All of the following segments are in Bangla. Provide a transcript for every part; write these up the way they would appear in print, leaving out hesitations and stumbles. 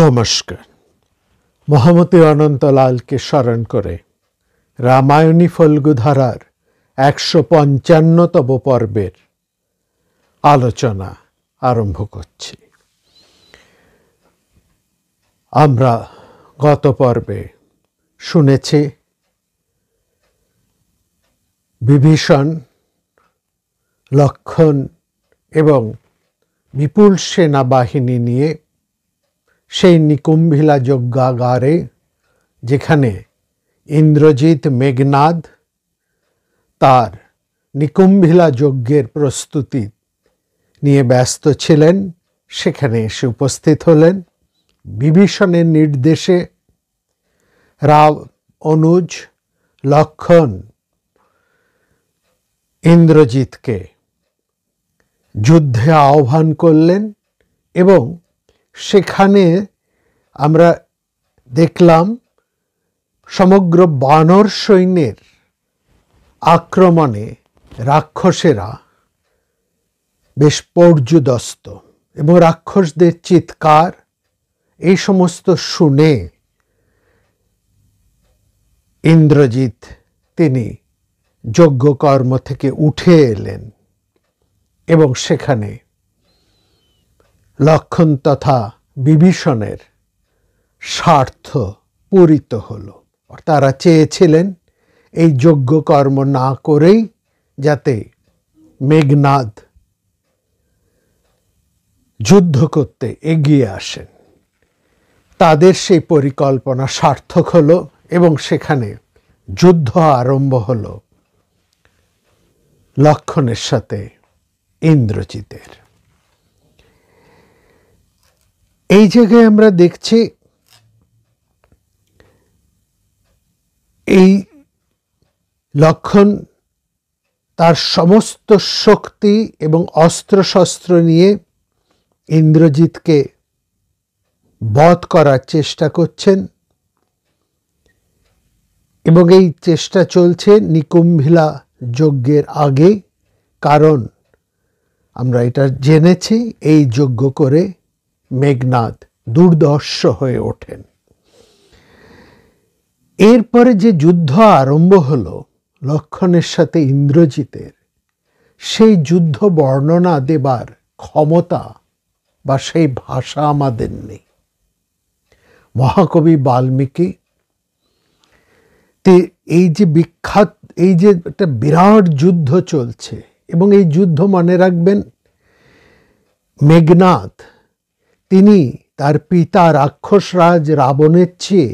নমস্কার। মহামতি অনন্তলালকে স্মরণ করে রামায়ণী ফল্গুধারার ১৫৫তম পর্বের আলোচনা আরম্ভ করছি। আমরা গত পর্বে শুনেছি বিভীষণ, লক্ষ্মণ এবং বিপুল সেনাবাহিনী নিয়ে সেই নিকুম্ভিলা যজ্ঞাগারে, যেখানে ইন্দ্রজিৎ মেঘনাদ তার নিকুম্ভিলা যজ্ঞের প্রস্তুতি নিয়ে ব্যস্ত ছিলেন, সেখানে এসে উপস্থিত হলেন। বিভীষণের নির্দেশে রাম, অনুজ, লক্ষ্মণ ইন্দ্রজিৎকে যুদ্ধে আহ্বান করলেন এবং সেখানে আমরা দেখলাম সমগ্র বানর সৈন্যের আক্রমণে রাক্ষসেরা বেশ পর্যুদস্ত এবং রাক্ষসদের চিৎকার এই সমস্ত শুনে ইন্দ্রজিৎ তিনি যজ্ঞকর্ম থেকে উঠে এলেন এবং সেখানে লক্ষ্মণ তথা বিভীষণের স্বার্থ পূরিত হল। তারা চেয়েছিলেন এই যজ্ঞকর্ম না করেই যাতে মেঘনাদ যুদ্ধ করতে এগিয়ে আসেন। তাদের সেই পরিকল্পনা সার্থক হল এবং সেখানে যুদ্ধ আরম্ভ হল লক্ষ্মণের সাথে ইন্দ্রজিতের। এই জায়গায় আমরা দেখছি এই লক্ষ্মণ তার সমস্ত শক্তি এবং অস্ত্রশস্ত্র নিয়ে ইন্দ্রজিৎকে বধ করার চেষ্টা করছেন এবং এই চেষ্টা চলছে নিকুম্ভিলা যজ্ঞের আগে, কারণ আমরা এটা জেনেছি এই যজ্ঞ করে মেঘনাদ দুর্ধর্ষ হয়ে ওঠেন। এরপরে যে যুদ্ধ আরম্ভ হলো লক্ষ্মণের সাথে ইন্দ্রজিতের, সেই যুদ্ধ বর্ণনা দেবার ক্ষমতা বা সেই ভাষা আমাদের নেই। মহাকবি বাল্মীকি এই যে বিখ্যাত, এই যে একটা বিরাট যুদ্ধ চলছে এবং এই যুদ্ধ মনে রাখবেন, মেঘনাদ তিনি তার পিতা রাক্ষসরাজ রাবণের চেয়ে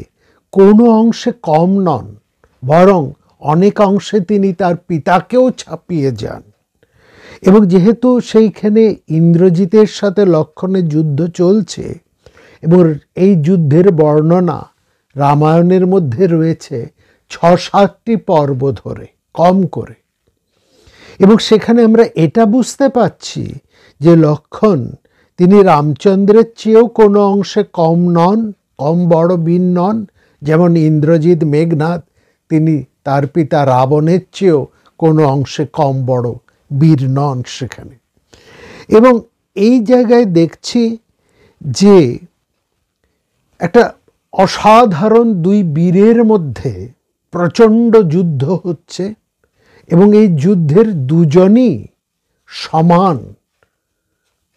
কোনো অংশে কম নন, বরং অনেক অংশে তিনি তার পিতাকেও ছাপিয়ে যান। এবং যেহেতু সেইখানে ইন্দ্রজিতের সাথে লক্ষ্মণের যুদ্ধ চলছে এবং এই যুদ্ধের বর্ণনা রামায়ণের মধ্যে রয়েছে ৬-৭টি পর্ব ধরে কম করে, এবং সেখানে আমরা এটা বুঝতে পাচ্ছি যে লক্ষ্মণ তিনি রামচন্দ্রের চেয়েও কোনো অংশে কম নন, কম বড় বীর নন, যেমন ইন্দ্রজিৎ মেঘনাদ তিনি তার পিতা রাবণের চেয়েও কোনো অংশে কম বড় বীর নন সেখানে। এবং এই জায়গায় দেখছি যে একটা অসাধারণ দুই বীরের মধ্যে প্রচণ্ড যুদ্ধ হচ্ছে এবং এই যুদ্ধের দুজনই সমান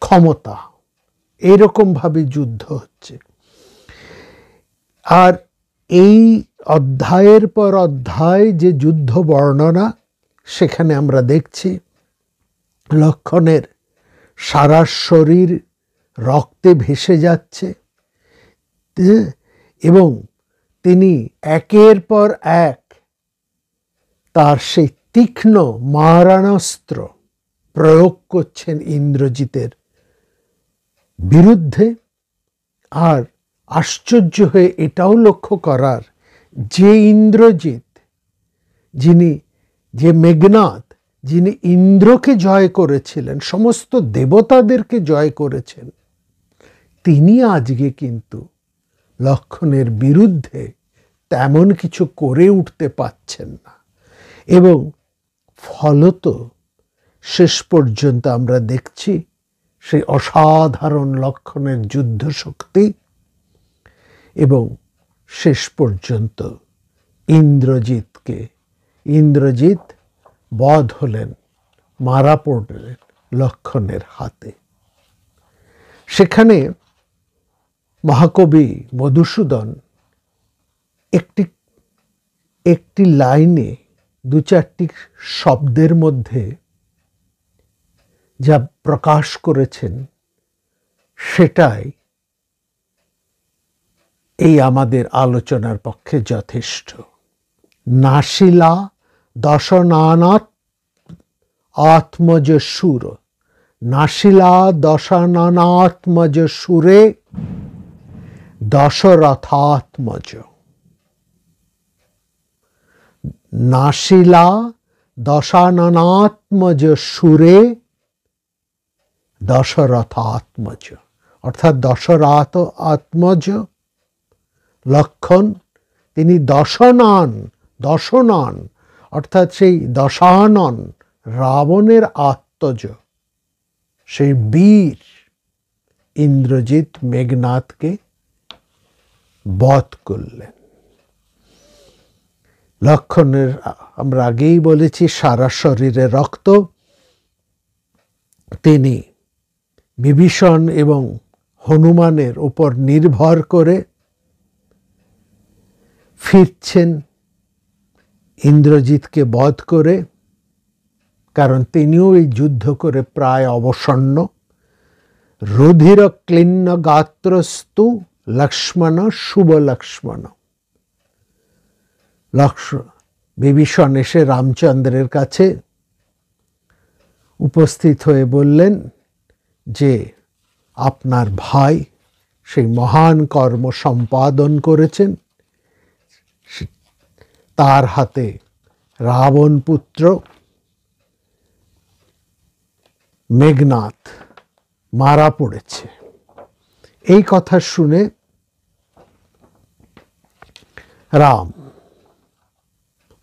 ক্ষমতা, এরকমভাবে যুদ্ধ হচ্ছে। আর এই অধ্যায়ের পর অধ্যায় যে যুদ্ধ বর্ণনা, সেখানে আমরা দেখছি লক্ষ্মণের সারা শরীর রক্তে ভেসে যাচ্ছে এবং তিনি একের পর এক তার সেই তীক্ষ্ণ মারণাস্ত্র প্রয়োগ করছেন ইন্দ্রজিতের বিরুদ্ধে। আর আশ্চর্য হয়ে এটাও লক্ষ্য করার, যে ইন্দ্রজিৎ, যে মেঘনাদ যিনি ইন্দ্রকে জয় করেছিলেন, সমস্ত দেবতাদেরকে জয় করেছেন, তিনি আজকে কিন্তু লক্ষ্মণের বিরুদ্ধে তেমন কিছু করে উঠতে পারছেন না। এবং ফলত শেষ পর্যন্ত আমরা দেখছি সেই অসাধারণ লক্ষ্মণের যুদ্ধ শক্তি এবং শেষ পর্যন্ত ইন্দ্রজিৎ বধ হলেন, মারা পড়লেন লক্ষণের হাতে। সেখানে মহাকবি মধুসূদন একটি লাইনে, দু চারটি শব্দের মধ্যে যা প্রকাশ করেছেন সেটাই এই আমাদের আলোচনার পক্ষে যথেষ্ট। নাশিলা দশনানাৎ আত্মজ সুর, নাশিলা দশনানাত্মজ সুরে দশরথাত্মজ। নাশিলা দশাননাত্মজ সুরে দশরথাত্মজ, অর্থাৎ দশরথ আত্মজ লক্ষণ, তিনি দশনন অর্থাৎ সেই দশানন রাবণের আত্মজ, সেই বীর ইন্দ্রজিৎ মেঘনাদকে বধ করলেন। লক্ষণের আমরা আগেই বলেছি সারা শরীরে রক্ত। তিনি বিভীষণ এবং হনুমানের উপর নির্ভর করে ফিরছেন ইন্দ্রজিৎকে বধ করে, কারণ তিনিও এই যুদ্ধ করে প্রায় অবসন্ন। রুধির ক্লিন্ন গাত্রস্তু লক্ষ্মণ শুভ লক্ষ্মণ। বিভীষণ এসে রামচন্দ্রের কাছে উপস্থিত হয়ে বললেন যে আপনার ভাই সেই মহান কর্ম সম্পাদন করেছেন, তার হাতে রাবণ পুত্র মেঘনাদ মারা পড়েছে। এই কথা শুনে রাম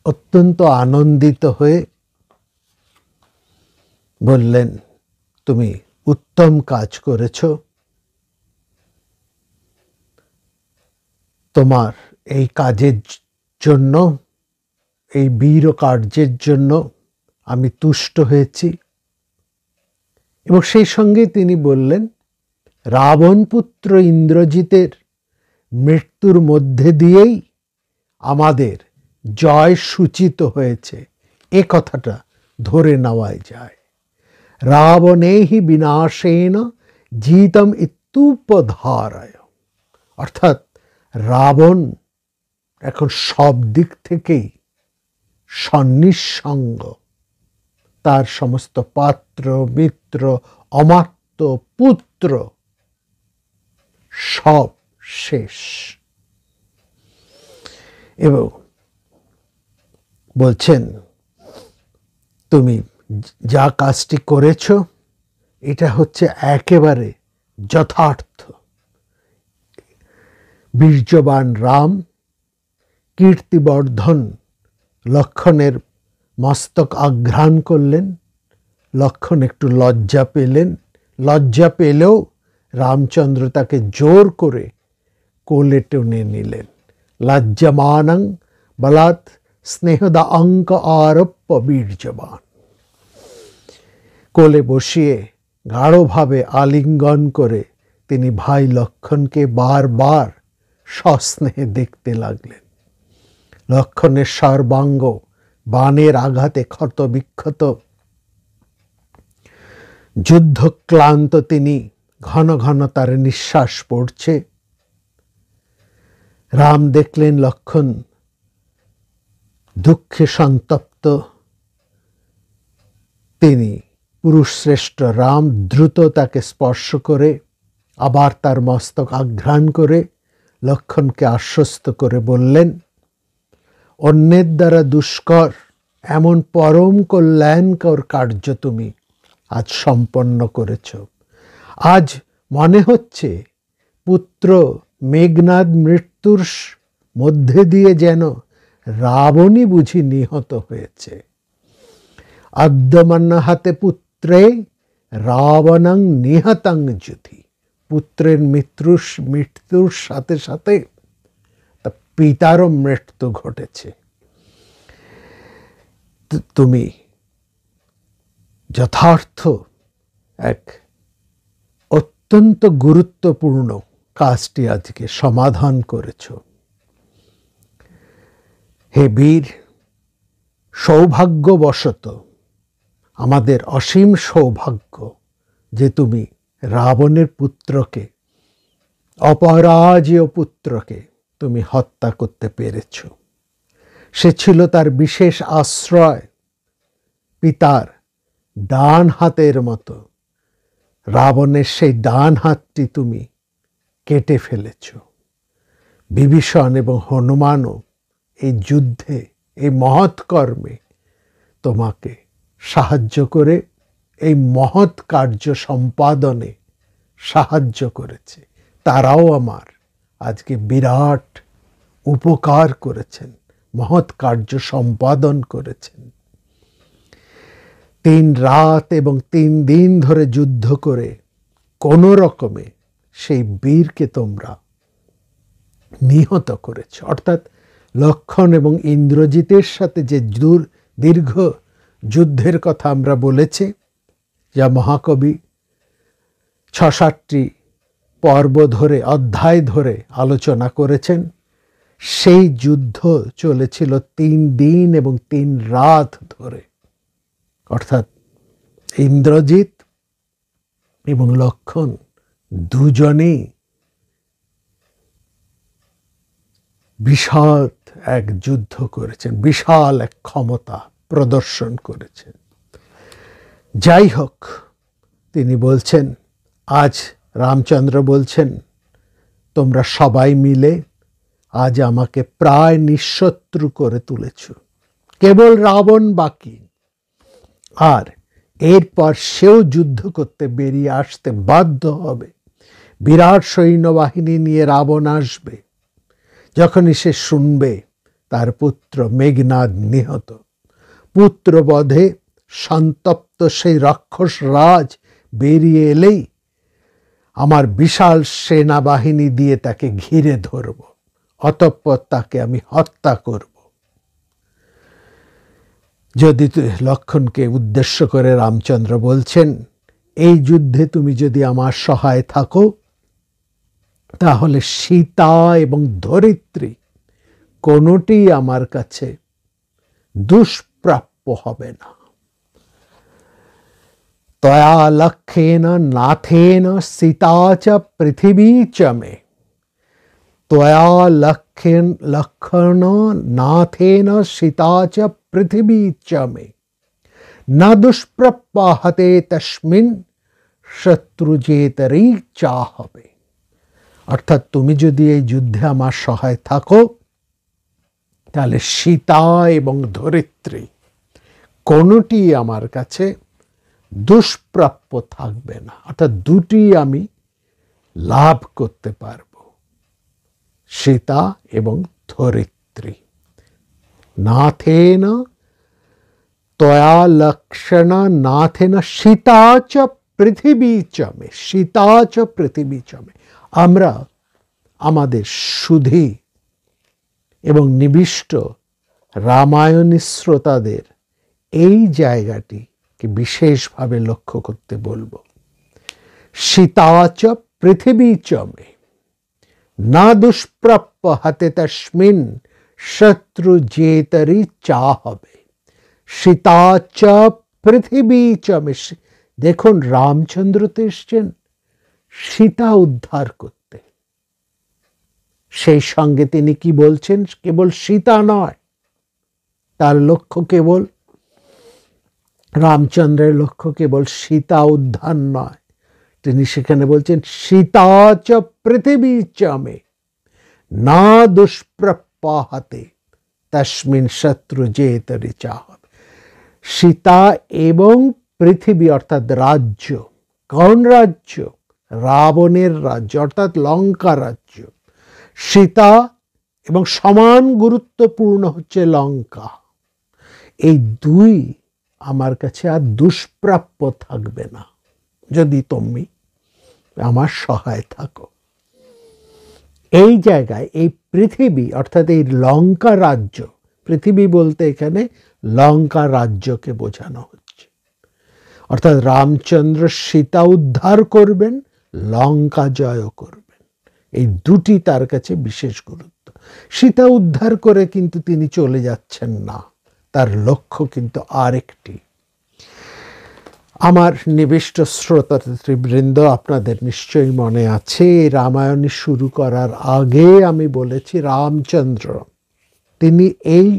অত্যন্ত আনন্দিত হয়ে বললেন, তুমি উত্তম কাজ করেছ, তোমার এই কাজের জন্য, এই বীর কার্যের জন্য আমি তুষ্ট হয়েছি। এবং সেই সঙ্গে তিনি বললেন, রাবণ পুত্র ইন্দ্রজিতের মৃত্যুর মধ্যে দিয়েই আমাদের জয় সূচিত হয়েছে, এ কথাটা ধরে নেওয়াই যায়। রাবণেহি বিনাশেন জিতম ইত্যুপধারয়, অর্থাৎ রাবণ এখন সব দিক থেকেই সন্নিঃসঙ্গ, তার সমস্ত পাত্র মিত্র অমাত্য পুত্র সব শেষ। এবং বলছেন, তুমি যা কাজটি করেছ এটা হচ্ছে একেবারে যথার্থ। বীর্যবান রাম কীর্তিবর্ধন লক্ষণের মস্তক আঘ্রাণ করলেন। লক্ষণ একটু লজ্জা পেলেন, লজ্জা পেলেও রামচন্দ্র তাকে জোর করে কোলে টেনে নিলেন। লজ্জামানং বলাৎ স্নেহদা অঙ্ক আরোপ্য বীর্যবান। কোলে বসিয়ে গাঢ়ভাবে আলিঙ্গন করে তিনি ভাই লক্ষণকে বারবার সস্নেহে দেখতে লাগলেন। লক্ষণের সর্বাঙ্গ বাণের আঘাতে ক্ষত বিক্ষত, যুদ্ধক্লান্ত তিনি, ঘন ঘন তার নিঃশ্বাস পড়ছে। রাম দেখলেন লক্ষণ দুঃখে সন্তপ্ত। তিনি পুরুষ শ্রেষ্ঠ রাম দ্রুত তাকে স্পর্শ করে আবার তার মস্তক আঘ্রাণ করে লক্ষণকে আশ্বস্ত করে বললেন, অন্যের দ্বারা দুষ্কর এমন পরম কল্যাণকর কার্য তুমি আজ সম্পন্ন করেছ। আজ মনে হচ্ছে পুত্র মেঘনাদ মৃত্যুর মধ্যে দিয়ে যেন রাবণই বুঝি নিহত হয়েছে। আদ্যমান্য হাতে পুত্রে রাবণং নিহতং যুধি। পুত্রের মৃত্যুর সাথে সাথে পিতারও মৃত্যু ঘটেছে। তুমি যথার্থ এক অত্যন্ত গুরুত্বপূর্ণ কাজটি আজকে সমাধান করেছ। হে বীর, সৌভাগ্যবশত, আমাদের অসীম সৌভাগ্য যে তুমি রাবণের পুত্রকে, অপরাজেয় পুত্রকে তুমি হত্যা করতে পেরেছ। সে ছিল তার বিশেষ আশ্রয়, পিতার ডান হাতের মতো। রাবণের সেই ডান হাতটি তুমি কেটে ফেলেছ। বিভীষণ এবং হনুমানও এই যুদ্ধে, এই মহৎ কর্মে তোমাকে সাহায্য করে এই মহৎ কার্য সম্পাদনে সাহায্য করেছে। তারাও আমার আজকে বিরাট উপকার করেছেন, মহৎ কার্য সম্পাদন করেছেন। 3 রাত এবং 3 দিন ধরে যুদ্ধ করে কোন রকমে সেই বীরকে তোমরা নিহত করেছ। অর্থাৎ লক্ষণ এবং ইন্দ্রজিতের সাথে যে দীর্ঘ যুদ্ধের কথা আমরা বলেছি, যা মহাকবি 6-7টি পর্ব ধরে, অধ্যায় ধরে আলোচনা করেছেন, সেই যুদ্ধ চলেছিল 3 দিন এবং 3 রাত ধরে। অর্থাৎ ইন্দ্রজিৎ এবং লক্ষণ দুজনেই বিশাল এক যুদ্ধ করেছেন, বিশাল এক ক্ষমতা প্রদর্শন করেছেন। যাই হোক, তিনি বলছেন, আজ রামচন্দ্র বলছেন, তোমরা সবাই মিলে আজ আমাকে প্রায় নিঃশত্রু করে তুলেছ। কেবল রাবণ বাকি। আর এরপর সেও যুদ্ধ করতে বেরিয়ে আসতে বাধ্য হবে। বিরাট সৈন্যবাহিনী নিয়ে রাবণ আসবে। যখনই সে শুনবে তার পুত্র মেঘনাদ নিহত, পুত্রবধে সন্তপ্ত সেই রাক্ষস রাজ বেরিয়ে এলেই আমার বিশাল সেনাবাহিনী দিয়ে তাকে ঘিরে ধরব, অতঃপর তাকে আমি হত্যা করব। যদি লক্ষণকে উদ্দেশ্য করে রামচন্দ্র বলছেন, এই যুদ্ধে তুমি যদি আমার সহায় থাকো, তাহলে সীতা এবং ধরিত্রী কোনোটি আমার কাছে দুষ্প্রাপ্য হবে না। তয়া লক্ষেন নাথেন সীতা চ পৃথিবী চ মে। তয়া লক্ষণ নাথেন সীতা চ পৃথিবী চ মে। না দুষ্প্রাপ্য হতে তস্মিন শত্রুজেতরি চাহবে। অর্থাৎ তুমি যদি এই যুদ্ধে আমার সহায় থাকো, তাহলে সীতা এবং ধরিত্রী কোনোটি আমার কাছে দুষ্প্রাপ্য থাকবে না। অর্থাৎ দুটি আমি লাভ করতে পারব, সীতা এবং ধরিত্রী। নাথেন তয়া লক্ষণ নাথেন সীতা চ পৃথিবী চ মে। সীতা চ পৃথিবী চ মে। আমরা আমাদের সুধী এবং নিবিষ্ট রামায়ণী শ্রোতাদের এই জায়গাটিকে বিশেষভাবে লক্ষ্য করতে বলবো। সীতা চ পৃথিবী চ মে, না দুষ্প্রাপ্য হতে তস্মিন শত্রু জেতরি চাহবে। সীতা চ পৃথিবী চ মে। দেখুন, রামচন্দ্র তো এসছেন সীতা উদ্ধার করতে। সেই সঙ্গে তিনি কি বলছেন? কেবল সীতা নয়, তার লক্ষ্য কেবল, রামচন্দ্রের লক্ষ্য কেবল সীতা উদ্ধার নয়। তিনি সেখানে বলছেন সীতা চ পৃথিবী চ মে, না দুষ্প্রাপ্য হতে তস্মিন শত্রু জেতরি চাহবে। সীতা এবং পৃথিবী অর্থাৎ রাজ্য। কোন রাজ্য? রাবণের রাজ্য, অর্থাৎ লঙ্কা রাজ্য। সীতা এবং সমান গুরুত্বপূর্ণ হচ্ছে লঙ্কা। এই দুই আমার কাছে আর দুষ্প্রাপ্য থাকবে না যদি তুমি আমার সহায় থাকো। এই জায়গায় এই পৃথিবী অর্থাৎ এই লঙ্কা রাজ্য, পৃথিবী বলতে এখানে লঙ্কা রাজ্যকে বোঝানো হচ্ছে, অর্থাৎ রামচন্দ্র সীতা উদ্ধার করবেন, লঙ্কা জয় করবেন, এই দুটি তার কাছে বিশেষ গুরুত্ব। সীতা উদ্ধার করে কিন্তু তিনি চলে যাচ্ছেন না, তার লক্ষ্য কিন্তু আরেকটি। আমার নিবিষ্ট শ্রোতাবৃন্দ, আপনাদের নিশ্চয়ই মনে আছে রামায়ণ শুরু করার আগে আমি বলেছি রামচন্দ্র তিনি এই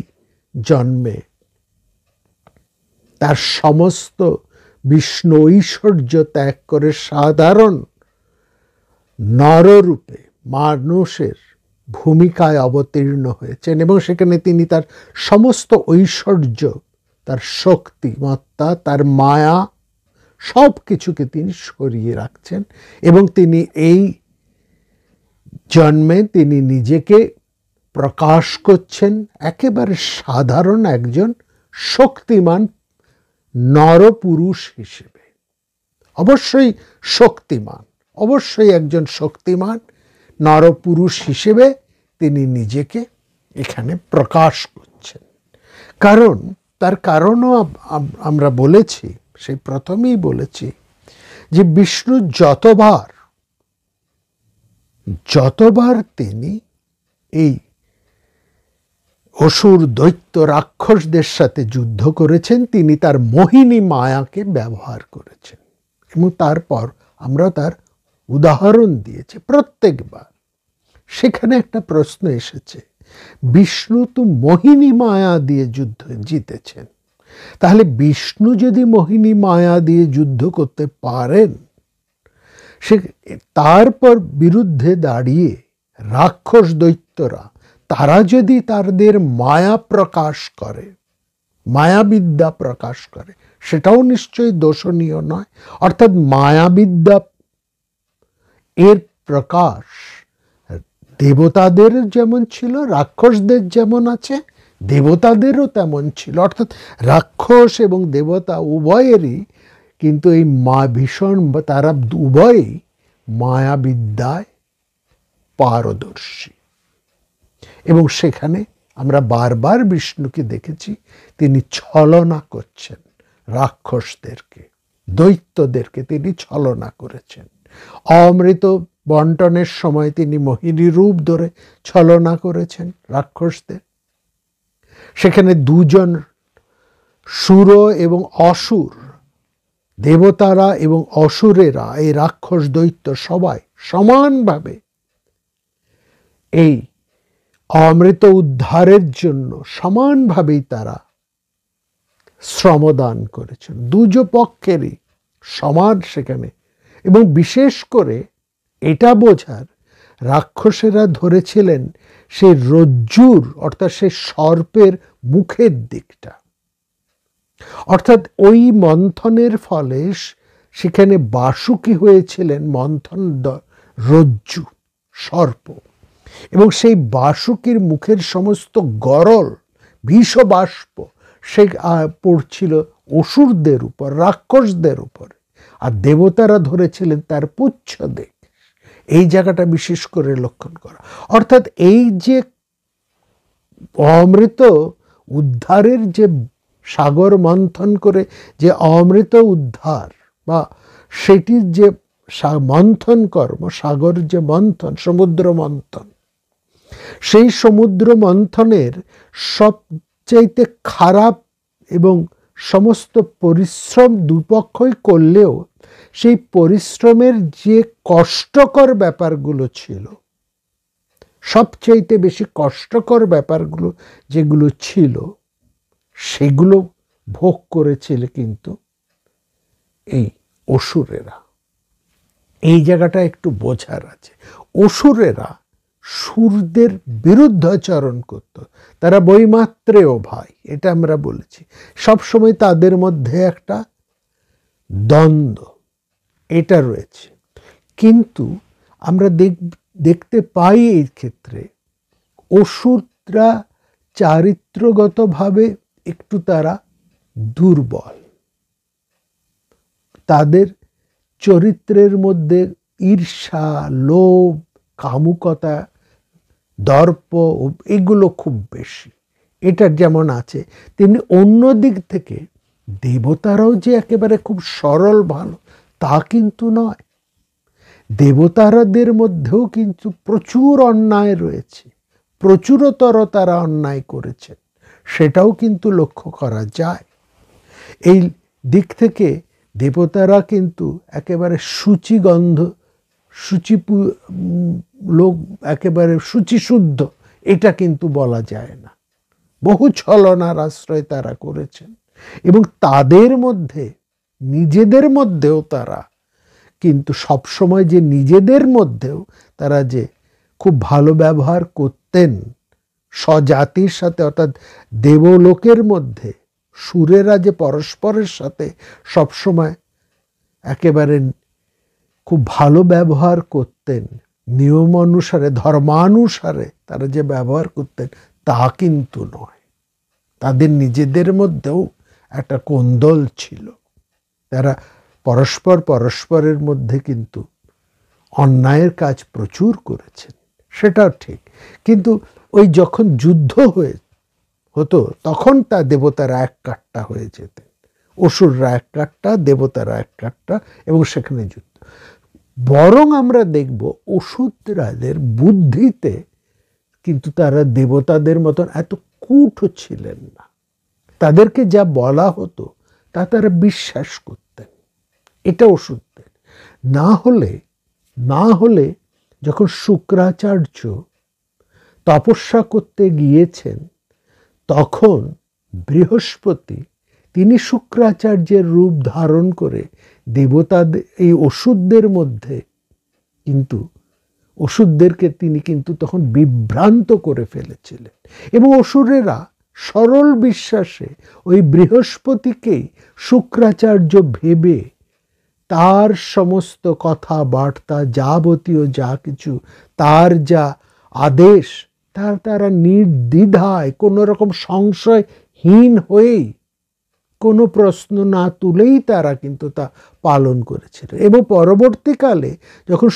জন্মে তার সমস্ত বিষ্ণু ঐশ্বর্য ত্যাগ করে সাধারণ নররূপে মানুষের ভূমিকায় অবতীর্ণ হয়েছেন এবং সেখানে তিনি তার সমস্ত ঐশ্বর্য, তার শক্তিমত্তা, তার মায়া সব কিছুকে তিনি সরিয়ে রাখছেন এবং তিনি এই জন্মে তিনি নিজেকে প্রকাশ করছেন একেবারে সাধারণ একজন শক্তিমান নরপুরুষ হিসেবে। অবশ্যই শক্তিমান, অবশ্যই একজন শক্তিমান নরপুরুষ হিসেবে তিনি নিজেকে এখানে প্রকাশ করছেন। কারণ তার কারণও আমরা বলেছি, সেই প্রথমেই বলেছি যে বিষ্ণু যতবার তিনি এই অসুর দৈত্য রাক্ষসদের সাথে যুদ্ধ করেছেন, তিনি তার মোহিনী মায়াকে ব্যবহার করেছেন এবং তারপর আমরা তার উদাহরণ দিয়েছি প্রত্যেকবার। সেখানে একটা প্রশ্ন এসেছে, বিষ্ণু তো মোহিনী মায়া দিয়ে যুদ্ধ জিতেছেন, তাহলে বিষ্ণু যদি মোহিনী মায়া দিয়ে যুদ্ধ করতে পারেন, সে তারপর বিরুদ্ধে দাঁড়িয়ে রাক্ষস দৈত্যরা তারা যদি তাদের মায়া প্রকাশ করে, মায়াবিদ্যা প্রকাশ করে, সেটাও নিশ্চয়ই দোষণীয় নয়। অর্থাৎ মায়াবিদ্যা এর প্রকাশ দেবতাদের যেমন ছিল, রাক্ষসদের যেমন আছে, দেবতাদেরও তেমন ছিল। অর্থাৎ রাক্ষস এবং দেবতা উভয়েরই কিন্তু এই ভীষণ, তারা উভয়ই মায়াবিদ্যায় পারদর্শী এবং সেখানে আমরা বারবার বিষ্ণুকে দেখেছি তিনি ছলনা করছেন, রাক্ষসদেরকে, দৈত্যদেরকে তিনি ছলনা করেছেন। অমৃত বন্টনের সময় তিনি মোহিনী রূপ ধরে ছলনা করেছেন রাক্ষসদের। সেখানে দুজন সুর এবং অসুর, দেবতারা এবং অসুরেরা, এই রাক্ষস দৈত্য সবাই সমানভাবে এই অমৃত উদ্ধারের জন্য সমানভাবেই তারা শ্রমদান করেছেন, দুজ পক্ষেরই সমান সেখানে। এবং বিশেষ করে এটা বোঝার, রাক্ষসেরা ধরেছিলেন সেই রজ্জুর অর্থাৎ সেই সর্পের মুখের দিকটা, অর্থাৎ ওই মন্থনের ফলে সেখানে বাসুকি হয়েছিলেন মন্থন রজ্জু, সর্প, এবং সেই বাসুকির মুখের সমস্ত গরল বিষ বাষ্প সে পড়ছিল অসুরদের উপর, রাক্ষসদের উপর, আর দেবতারা ধরেছিলেন তার পুচ্ছ দিক। এই জায়গাটা বিশেষ করে লক্ষণ করা। অর্থাৎ এই যে অমৃত উদ্ধারের যে সাগর মন্থন করে যে অমৃত উদ্ধার বা সেটির যে মন্থন কর্ম, সাগর যে মন্থন, সমুদ্র মন্থন, সেই সমুদ্র মন্থনের সবচাইতে খারাপ এবং সমস্ত পরিশ্রম দুপক্ষই করলেও সেই পরিশ্রমের যে কষ্টকর ব্যাপারগুলো ছিল, সবচাইতে বেশি কষ্টকর ব্যাপারগুলো যেগুলো ছিল, সেগুলো ভোগ করেছিল কিন্তু এই অসুরেরা। এই জায়গাটা একটু বোঝার আছে। অসুরেরা সুরদের বিরুদ্ধাচরণ করত, তারা বৈমাত্রেয় ভাই, এটা আমরা বলেছি। সবসময় তাদের মধ্যে একটা দ্বন্দ্ব এটা রয়েছে, কিন্তু আমরা দেখতে পাই এই ক্ষেত্রে অসুররা চারিত্রগতভাবে একটু তারা দুর্বল, তাদের চরিত্রের মধ্যে ঈর্ষা, লোভ, কামুকতা দর্প এগুলো খুব বেশি। এটার যেমন আছে, তেমনি অন্য দিক থেকে দেবতারাও যে একেবারে খুব সরল ভালো তা কিন্তু নয়। দেবতারাদের মধ্যেও কিন্তু প্রচুর অন্যায় রয়েছে, প্রচুরতর তারা অন্যায় করেছেন, সেটাও কিন্তু লক্ষ্য করা যায়। এই দিক থেকে দেবতারা কিন্তু একেবারে শুচিগন্ধ, লোক, একেবারে শুচিশুদ্ধ এটা কিন্তু বলা যায় না। বহু ছলনার আশ্রয় তারা করেছেন, এবং তাদের মধ্যে নিজেদের মধ্যেও তারা কিন্তু সবসময় যে নিজেদের মধ্যেও তারা যে খুব ভালো ব্যবহার করতেন স্বজাতির সাথে, অর্থাৎ দেবলোকের মধ্যে সুরেরা যে পরস্পরের সাথে সবসময় একেবারে খুব ভালো ব্যবহার করতেন, নিয়ম অনুসারে ধর্মানুসারে তারা যে ব্যবহার করতেন তা কিন্তু নয়। তাদের নিজেদের মধ্যেও একটা কোন্দল ছিল। তারা পরস্পরের মধ্যে কিন্তু অন্যায়ের কাজ প্রচুর করেছেন, সেটাও ঠিক। কিন্তু ওই যখন যুদ্ধ হতো তখন তা দেবতারা এক কাট্টা হয়ে যেতেন, অসুররা এক কাট্টা, দেবতারা এক কাট্টা, এবং সেখানে যুদ্ধ। বরং আমরা দেখব অসুররাদের বুদ্ধিতে কিন্তু তারা দেবতাদের মতন এত কূট ছিলেন না। তাদেরকে যা বলা হতো তা তারা বিশ্বাস করতেন, এটা অসুরদের। না হলে যখন শুক্রাচার্য তপস্যা করতে গিয়েছেন তখন বৃহস্পতি তিনি শুক্রাচার্যের রূপ ধারণ করে দেবতাদের, এই অসুরদের মধ্যে কিন্তু অসুরদেরকে তিনি কিন্তু তখন বিভ্রান্ত করে ফেলেছিলেন, এবং অসুরেরা সরল বিশ্বাসে ওই বৃহস্পতিকেই শুক্রাচার্য ভেবে তার সমস্ত কথাবার্তা, যাবতীয় যা কিছু তার যা আদেশ তারা নির্দ্বিধায় কোনো রকম সংশয়হীন হয়েই কোনো প্রশ্ন না তুলেই তারা কিন্তু তা পালন করেছিল। এবং পরবর্তীকালে যখন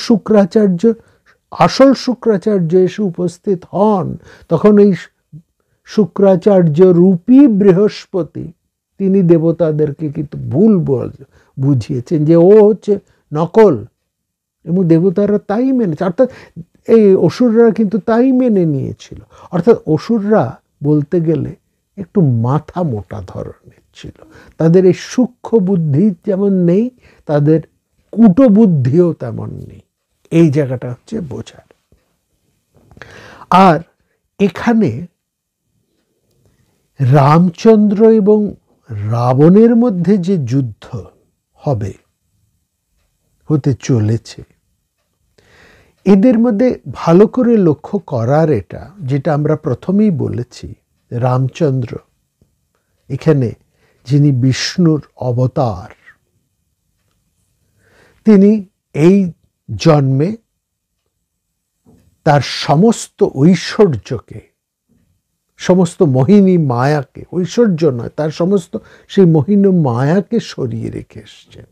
আসল শুক্রাচার্য এসে উপস্থিত হন, তখন এই শুক্রাচার্য রূপী বৃহস্পতি তিনি দেবতাদেরকে কিন্তু ভুল বুঝিয়েছেন যে ও হচ্ছে নকল, এবং দেবতারা তাই মেনেছে। অর্থাৎ এই অসুররা কিন্তু তাই মেনে নিয়েছিল। অর্থাৎ অসুররা বলতে গেলে একটু মাথা মোটা ধরনের ছিল, তাদের এই সূক্ষ্ম বুদ্ধি যেমন নেই, তাদের কূটবুদ্ধিও তেমন নেই। এই জায়গাটা হচ্ছে বোঝার। আর এখানে রামচন্দ্র এবং রাবণের মধ্যে যে যুদ্ধ হতে চলেছে, এদের মধ্যে ভালো করে লক্ষ্য করার এটা, যেটা আমরা প্রথমেই বলেছি, রামচন্দ্র এখানে যিনি বিষ্ণুর অবতার, তিনি এই জন্মে তার সমস্ত ঐশ্বর্যকে, সমস্ত মোহিনী মায়াকে, ঐশ্বর্য নয়, তার সমস্ত সেই মোহিনী মায়াকে সরিয়ে রেখে এসছেন।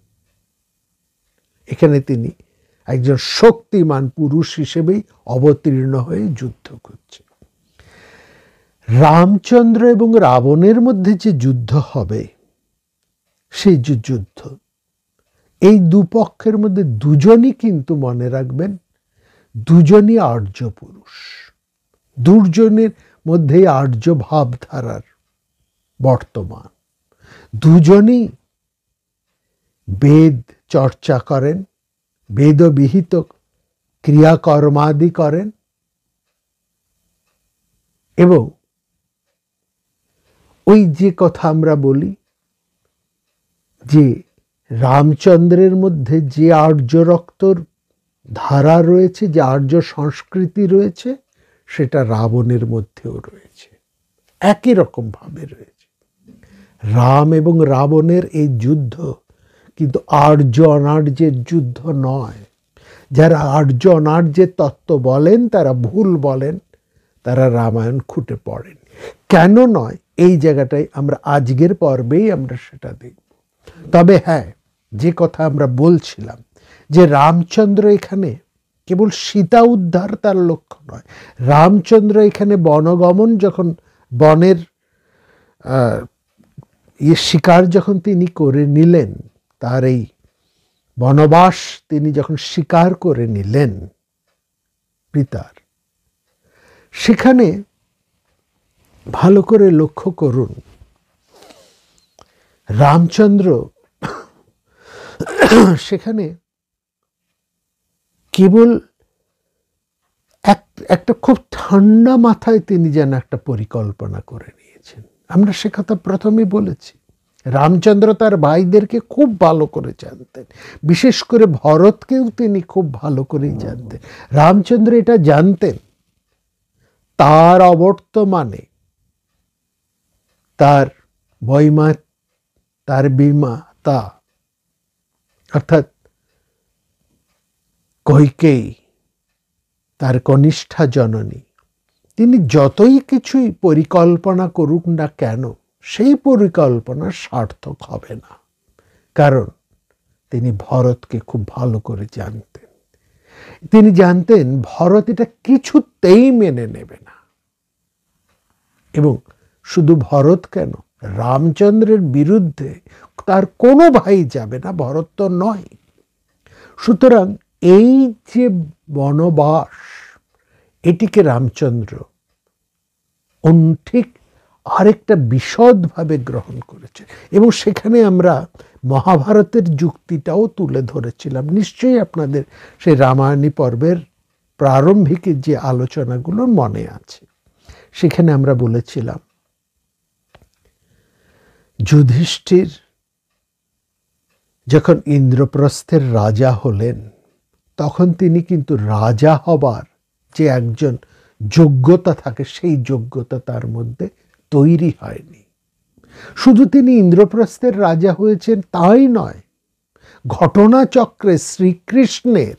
এখানে তিনি একজন শক্তিমান পুরুষ হিসেবেই অবতীর্ণ হয়ে যুদ্ধ করছেন। রামচন্দ্র এবং রাবণের মধ্যে যে যুদ্ধ হবে, সেই যে যুদ্ধ, এই দুপক্ষের মধ্যে দুজনই কিন্তু মনে রাখবেন দুজনই আর্য পুরুষ, দুজনের মধ্যে আর্য ভাবধারার বর্তমান, দুজনই বেদ চর্চা করেন, বেদবিহিত ক্রিয়াকর্মাদি করেন, এবং ওই যে কথা আমরা বলি যে রামচন্দ্রের মধ্যে যে আর্য রক্তর ধারা রয়েছে, যে আর্য সংস্কৃতি রয়েছে, সেটা রাবণের মধ্যেও রয়েছে, একই রকম ভাবে রয়েছে। রাম এবং রাবণের এই যুদ্ধ কিন্তু আর্য অনার্যের যুদ্ধ নয়। যারা আর্য অনার্যের তত্ত্ব বলেন তারা ভুল বলেন, তারা রামায়ণ খুঁটে পড়েন। কেন নয়, এই জায়গাটায় আমরা আজকের পর্বেই আমরা সেটা দেখব। তবে হ্যাঁ, যে কথা আমরা বলছিলাম যে রামচন্দ্র এখানে কেবল সীতা উদ্ধার তার লক্ষ্য নয়। রামচন্দ্র এখানে বনগমন, যখন বনের শিকার যখন তিনি করে নিলেন, তার এই বনবাস তিনি যখন স্বীকার করে নিলেন পিতার, সেখানে ভালো করে লক্ষ্য করুন, রামচন্দ্র সেখানে কেবল একটা খুব ঠান্ডা মাথায় তিনি যেন একটা পরিকল্পনা করে নিয়েছেন। আমরা সে কথা প্রথমেই বলেছি। রামচন্দ্র তার ভাইদেরকে খুব ভালো করে জানতেন, বিশেষ করে ভরতকেও তিনি খুব ভালো করেই জানতেন। রামচন্দ্র এটা জানতেন, তার অবর্তমানে তার বইমা, তার বিমাতা অর্থাৎ কইকেয়ী, তার কনিষ্ঠা জননী, তিনি যতই কিছুই পরিকল্পনা করুক না কেন, সেই পরিকল্পনা সার্থক হবে না। কারণ তিনি ভরতকে খুব ভালো করে জানতেন। তিনি জানতেন ভরত এটা কিছুতেই মেনে নেবে না। এবং শুধু ভরত কেন, রামচন্দ্রের বিরুদ্ধে তার কোনো ভাই যাবে না, ভরত তো নয়। সুতরাং এই যে বনবাস, এটিকে রামচন্দ্র ঠিক আরেকটা বিশদভাবে গ্রহণ করেছে। এবং সেখানে আমরা মহাভারতের যুক্তিটাও তুলে ধরেছিলাম। নিশ্চয়ই আপনাদের সেই রামায়ণী পর্বের প্রারম্ভিক যে আলোচনাগুলো মনে আছে। সেখানে আমরা বলেছিলাম, যুধিষ্ঠির যখন ইন্দ্রপ্রস্থের রাজা হলেন, তখন তিনি কিন্তু রাজা হবার যে একজন যোগ্যতা থাকে, সেই যোগ্যতা তার মধ্যে তৈরি হয়নি। শুধু তিনি ইন্দ্রপ্রস্থের রাজা হয়েছেন তাই নয়, ঘটনাচক্রে শ্রীকৃষ্ণের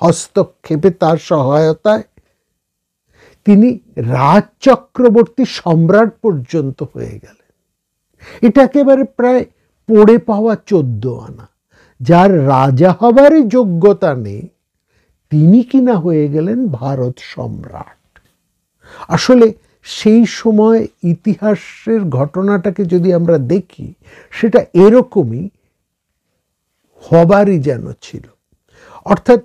হস্তক্ষেপে, তার সহায়তায় তিনি রাজচক্রবর্তী সম্রাট পর্যন্ত হয়ে গেলেন। এটা একেবারে প্রায় পড়ে পাওয়া 14 আনা। যার রাজা হবারই যোগ্যতা নেই, তিনি কিনা হয়ে গেলেন ভারত সম্রাট। আসলে সেই সময় ইতিহাসের ঘটনাটাকে যদি আমরা দেখি, সেটা এরকমই হবারই যেন ছিল। অর্থাৎ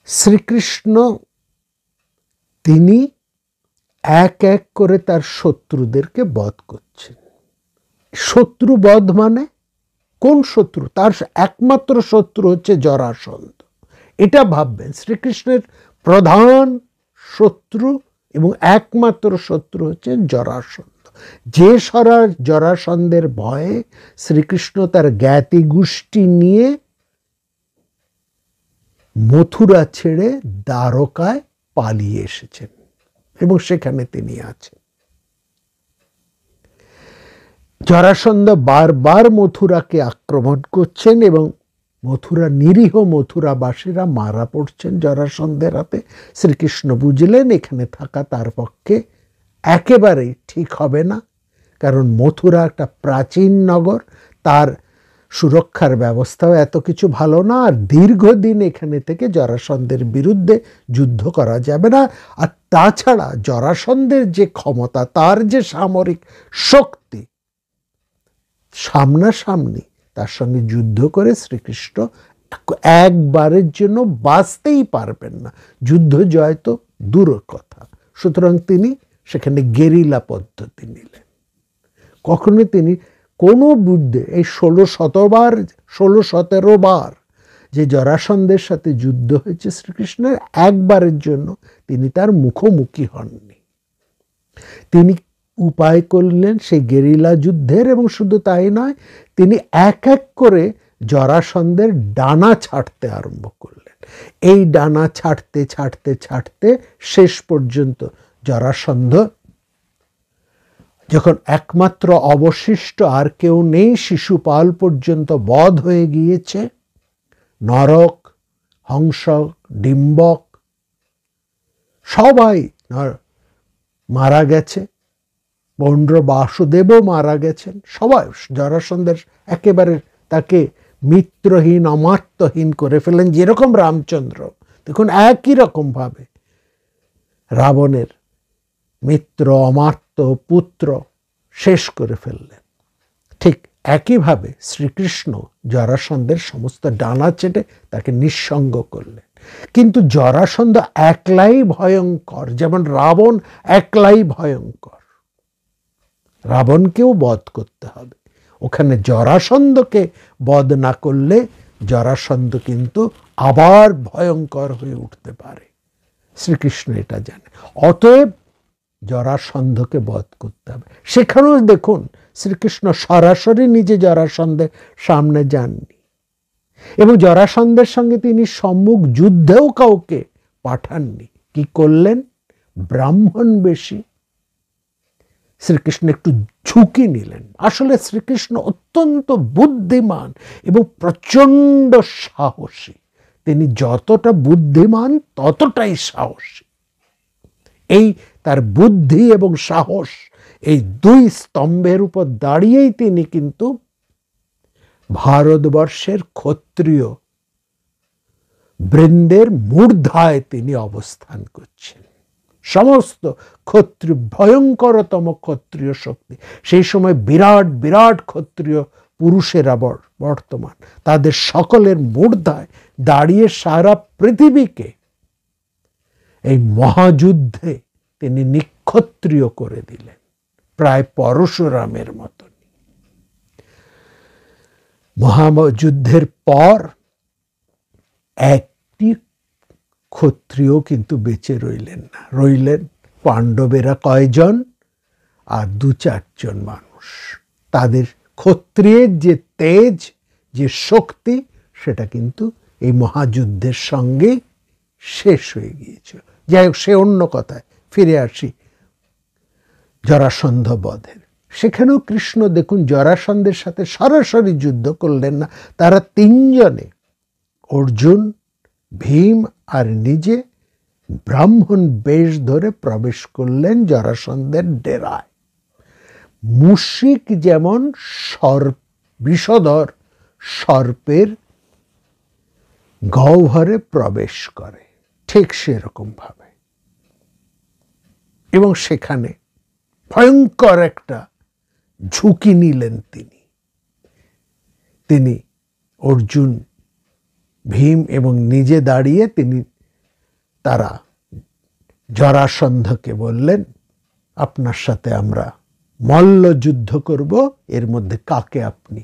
শ্রীকৃষ্ণ তিনি এক এক করে তার শত্রুদেরকে বধ করছেন। শত্রু বধ মানে কোন শত্রু? তার একমাত্র শত্রু হচ্ছে জরাসন্ধ। এটা ভাববেন, শ্রীকৃষ্ণের প্রধান শত্রু এবং একমাত্র শত্রু হচ্ছে জরাসন্ধ। যে জরাসন্ধের ভয়ে শ্রীকৃষ্ণ তার জ্ঞাতি গোষ্ঠী নিয়ে মথুরা ছেড়ে দ্বারকায় পালিয়ে এসেছেন এবং সেখানে তিনি আছেন। জরাসন্ধ বারবার মথুরাকে আক্রমণ করছেন এবং নিরীহ মথুরাবাসীরা মারা পড়ছেন জরাসন্ধের হাতে। শ্রীকৃষ্ণ বুঝলেন এখানে থাকা তার পক্ষে একেবারেই ঠিক হবে না, কারণ মথুরা একটা প্রাচীন নগর, তার সুরক্ষার ব্যবস্থাও এত কিছু ভালো না, আর দীর্ঘদিন এখানে থেকে জরাসন্ধের বিরুদ্ধে যুদ্ধ করা যাবে না। আর তাছাড়া জরাসন্ধের যে ক্ষমতা, তার যে সামরিক শক্তি, সামনাসামনি তার সঙ্গে যুদ্ধ করে শ্রীকৃষ্ণ একবারের জন্য বাঁচতেই পারবেন না। যুদ্ধ জয় তো দূরের কথা। সুতরাং তিনি সেখানে গেরিলা পদ্ধতি নিলেন। কখনো তিনি কোনো বুদ্ধে এই 16-17 বার যে জরাসন্ধের সাথে যুদ্ধ হয়েছে শ্রীকৃষ্ণের, একবারের জন্য তিনি তার মুখোমুখি হননি। তিনি উপায় করলেন সেই গেরিলা যুদ্ধের, এবং শুধু তাই নয়, তিনি এক এক করে জরাসন্ধের ডানা ছাড়তে আরম্ভ করলেন। এই ডানা ছাড়তে ছাড়তে ছাড়তে শেষ পর্যন্ত জরাসন্ধ যখন একমাত্র অবশিষ্ট আর কেউ নেই, শিশুপাল পর্যন্ত বধ হয়ে গিয়েছে, নরক, হংস, ডিম্বক সবাই মারা গেছে, পৌণ্ড্র বাসুদেবও মারা গেছেন, সবাই জরাসন্ধের একেবারে তাকে মিত্রহীন অমাত্যহীন করে ফেলেন, যেরকম রামচন্দ্র দেখুন একই রকম ভাবে রাবণের মিত্র অমাত্য পুত্র শেষ করে ফেললেন। ঠিক একইভাবে শ্রীকৃষ্ণ জরাসন্ধের সমস্ত ডানা চেটে তাকে নিঃসঙ্গ করলেন। কিন্তু জরাসন্ধ একলাই ভয়ঙ্কর, যেমন রাবণ একলাই ভয়ঙ্কর। রাবণকেও বধ করতে হবে। ওখানে জরাসন্ধকে বধ না করলে জরাসন্ধ কিন্তু আবার ভয়ঙ্কর হয়ে উঠতে পারে। শ্রীকৃষ্ণ এটা জানে। অতএব জরাসন্ধকে বধ করতে হবে। সেখানেও দেখুন শ্রীকৃষ্ণ সরাসরি নিজে জরাসন্ধের সামনে যাননি, এবং জরাসন্ধের সঙ্গে তিনি সম্মুখ যুদ্ধেও কাউকে পাঠাননি। কি করলেন? ব্রাহ্মণ বেশী শ্রীকৃষ্ণ একটু ঝুঁকি নিলেন। আসলে শ্রীকৃষ্ণ অত্যন্ত বুদ্ধিমান এবং প্রচণ্ড সাহসী। তিনি যতটা বুদ্ধিমান ততটাই সাহসী। এই তার বুদ্ধি এবং সাহস, এই দুই স্তম্ভের উপর দাঁড়িয়েই তিনি কিন্তু ভারতবর্ষের ক্ষত্রিয় বৃন্দের মূর্ধায় তিনি অবস্থান করছেন। সমস্ত ক্ষত্রিয়, ভয়ঙ্করতম ক্ষত্রিয় শক্তি, সেই সময় বিরাট বিরাট ক্ষত্রিয় পুরুষেরা বর্তমান, তাদের সকলের মূর্ধায় দাঁড়িয়ে সারা পৃথিবীকে এই মহাযুদ্ধে তিনি নিক্ষত্রিয় করে দিলেন, প্রায় পরশুরামের মতন। মহাযুদ্ধের পর একটি ক্ষত্রিয় কিন্তু বেঁচে রইলেন না। রইলেন পাণ্ডবেরা কয়জন, আর 2-4 জন মানুষ। তাদের ক্ষত্রিয়ের যে তেজ, যে শক্তি, সেটা কিন্তু এই মহাযুদ্ধের সঙ্গে শেষ হয়ে গিয়েছিল। যাই হোক, সে অন্য কথায় ফিরে আসি জরাসন্ধ বধের। সেখানেও কৃষ্ণ দেখুন জরাসন্ধের সাথে সরাসরি যুদ্ধ করলেন না। তারা 3 জনে, অর্জুন, ভীম আর নিজে, ব্রাহ্মণ বেশ ধরে প্রবেশ করলেন জরাসন্ধের ডেরায়। মুশিক যেমন বিষধর সর্পের গহ্বরে প্রবেশ করে, ঠিক সেরকম ভাবে, এবং সেখানে ভয়ঙ্কর একটা ঝুঁকি নিলেন তিনি। অর্জুন, ভীম এবং নিজে দাঁড়িয়ে তারা জরাসন্ধকে বললেন, আপনার সাথে আমরা মল্ল যুদ্ধ করব, এর মধ্যে কাকে আপনি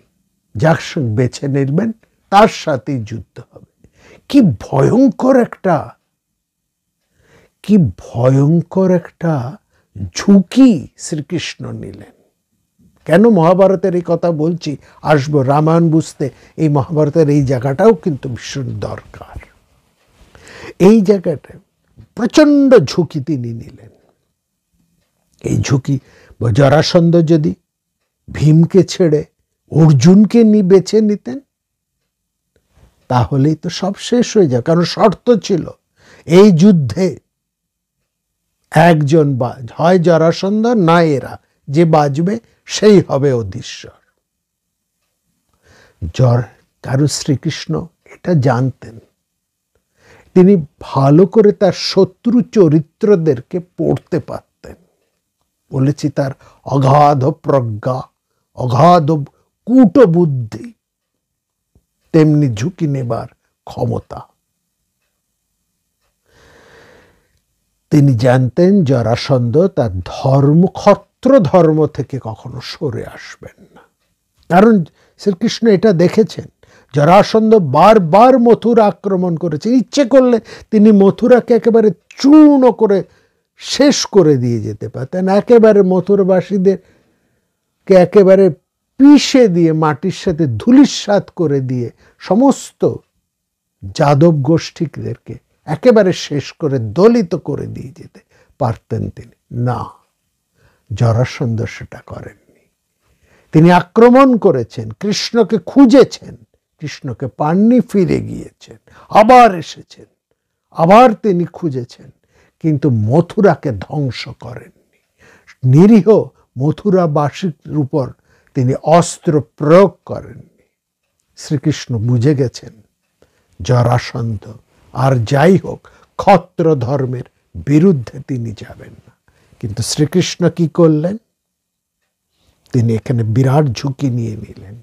যার সঙ্গে বেছে নিবেন তার সাথেই যুদ্ধ হবে। কি ভয়ঙ্কর একটা ঝুঁকি শ্রীকৃষ্ণ নিলেন। কেন মহাভারতের এই কথা বলছি, আসবো রামায়ণ বুঝতে। এই মহাভারতের এই জায়গাটাও কিন্তু ভীষণ দরকার। এই জায়গাটা প্রচণ্ড ঝুঁকি তিনি নিলেন। এই ঝুঁকি, জরাসন্ধ যদি ভীমকে ছেড়ে অর্জুনকে বেছে নিতেন, তাহলেই তো সব শেষ হয়ে যায়। কারণ শর্ত ছিল এই যুদ্ধে একজন হয় জরাসন্ধ, না এরা, যে বাঁচবে সেই হবে অধীশ্বর। কারণ শ্রীকৃষ্ণ এটা জানতেন। তিনি ভালো করে তার শত্রু চরিত্রদেরকে পড়তে পারতেন। বলেছি তার অগাধ প্রজ্ঞা, অগাধ কূটবুদ্ধি, তেমনি ঝুঁকি নেবার ক্ষমতা। তিনি জানতেন জরাসন্ধ তার ক্ষত্র ধর্ম থেকে কখনো সরে আসবেন না। কারণ শ্রীকৃষ্ণ এটা দেখেছেন, জরাসন্ধ বারবার মথুরা আক্রমণ করেছে। ইচ্ছে করলে তিনি মথুরাকে একেবারে চূর্ণ করে শেষ করে দিয়ে যেতে পারতেন। একেবারে মথুরাবাসীদেরকে একেবারে পিষে দিয়ে, মাটির সাথে ধূলিসাৎ করে দিয়ে, সমস্ত যাদব গোষ্ঠীদেরকে একেবারে শেষ করে দলিত করে দিয়ে যেতে পারতেন তিনি। না, জরাসন্ধ সেটা করেননি। তিনি আক্রমণ করেছেন, কৃষ্ণকে খুঁজেছেন, কৃষ্ণকে পাননি, ফিরে গিয়েছেন, আবার এসেছেন, আবার তিনি খুঁজেছেন, কিন্তু মথুরাকে ধ্বংস করেননি। নিরীহ মথুরাবাসীর উপর তিনি অস্ত্র প্রয়োগ করেননি। শ্রীকৃষ্ণ বুঝে গেছেন জরাসন্ধ আর যাই হোক ক্ষত্র ধর্মের বিরুদ্ধে তিনি যাবেন না। কিন্তু শ্রীকৃষ্ণ কি করলেন? তিনি এখানে বিরাট ঝুঁকি নিয়ে নিলেন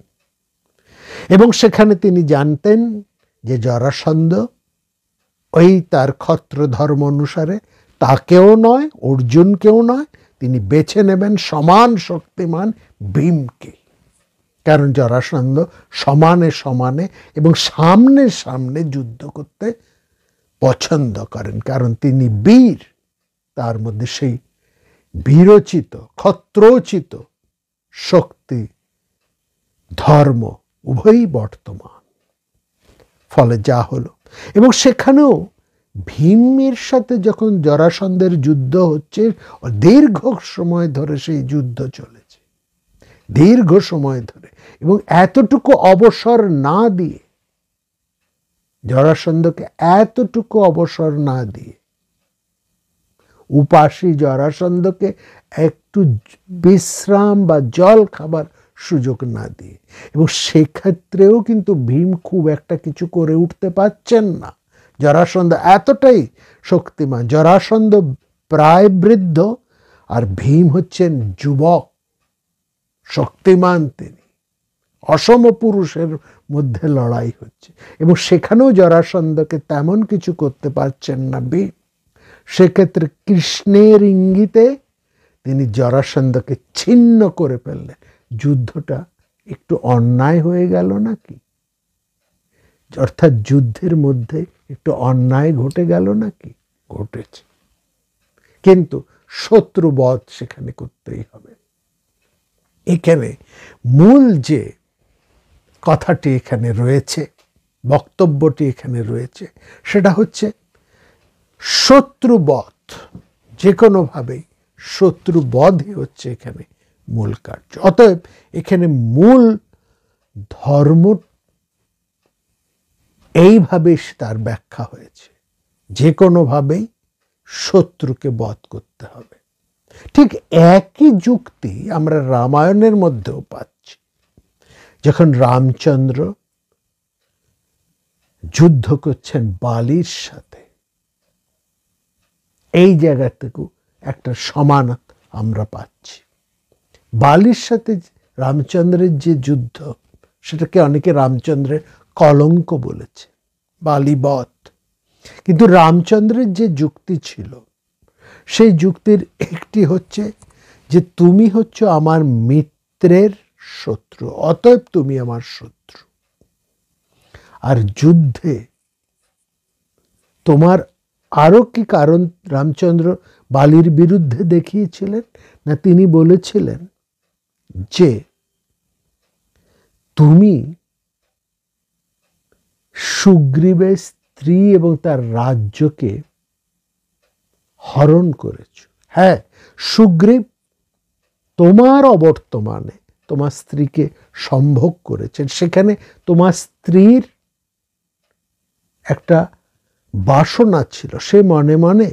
এবং সেখানে তিনি জানতেন যে জরাসন্ধ ওই তার ক্ষত্র ধর্ম অনুসারে তাকেও নয়, অর্জুনকেও নয়, তিনি বেছে নেবেন সমান শক্তিমান ভীমকে। কারণ জরাসন্ধ সমানে সমানে এবং সামনে সামনে যুদ্ধ করতে পছন্দ করেন, কারণ তিনি বীর, তার মধ্যে সেই বীরোচিত ক্ষত্রোচিত শক্তি ধর্ম উভয়ই বর্তমান। ফলে যা হলো, এবং সেখানেও ভীমের সাথে যখন জরাসন্ধের যুদ্ধ হচ্ছে, দীর্ঘ সময় ধরে সেই যুদ্ধ চলেছে, দীর্ঘ সময় ধরে, এবং এতটুকু অবসর না দিয়ে, জরাসন্ধকে এতটুকু অবসর না দিয়ে, উপাসী জরাসন্ধকে একটু বিশ্রাম বা জল খাবার সুযোগ না দিয়ে, এবং সেক্ষেত্রেও কিন্তু ভীম খুব একটা কিছু করে উঠতে পারছেন না। জরাসন্ধ এতটাই শক্তিমান, জরাসন্ধ প্রায় বৃদ্ধ আর ভীম হচ্ছেন যুবক, শক্তিমান, তিনি অসম পুরুষের মধ্যে লড়াই হচ্ছে, এবং সেখানেও জরাসন্ধকে তেমন কিছু করতে পারছেন না ভীম। সেক্ষেত্রে কৃষ্ণের ইঙ্গিতে তিনি জরাসন্ধকে ছিন্ন করে ফেললেন। যুদ্ধটা একটু অন্যায় হয়ে গেল নাকি? অর্থাৎ যুদ্ধের মধ্যে একটু অন্যায় ঘটে গেল নাকি? ঘটেছে, কিন্তু শত্রুবধ সেখানে করতেই হবে। এখানে মূল যে কথাটি এখানে রয়েছে, বক্তব্যটি এখানে রয়েছে, সেটা হচ্ছে শত্রুবধ। যে কোনোভাবেই শত্রুবধই হচ্ছে এখানে মূল কার্য। অতএব এখানে মূল ধর্ম এইভাবে তার ব্যাখ্যা হয়েছে, যে কোনোভাবেই শত্রুকে বধ করতে হবে। ঠিক একই যুক্তি আমরা রামায়ণের মধ্যেও পাচ্ছি। যখন রামচন্দ্র যুদ্ধ করছেন বালির সাথে, এই জায়গা থেকেও একটা সমানত আমরা পাচ্ছি। বালির সাথে রামচন্দ্রের যে যুদ্ধ, সেটাকে অনেকে রামচন্দ্রের কলঙ্ক বলেছে, বালিবধ। কিন্তু রামচন্দ্রের যে যুক্তি ছিল, সেই যুক্তির একটি হচ্ছে যে তুমি হচ্ছ আমার মিত্রের শত্রু, অতএব তুমি আমার শত্রু। আর যুদ্ধে তোমার আরো কি কারণ রামচন্দ্র বালির বিরুদ্ধে দেখিয়েছিলেন? না, তিনি বলেছিলেন যে তুমি সুগ্রীবের স্ত্রী এবং তার রাজ্যকে হরণ করেছ। হ্যাঁ, সুগ্রীব তোমার অবর্তমানে তোমার স্ত্রীকে সম্ভোগ করেছেন, সেখানে তোমার স্ত্রীর একটা বাসনা ছিল, সে মনে মনে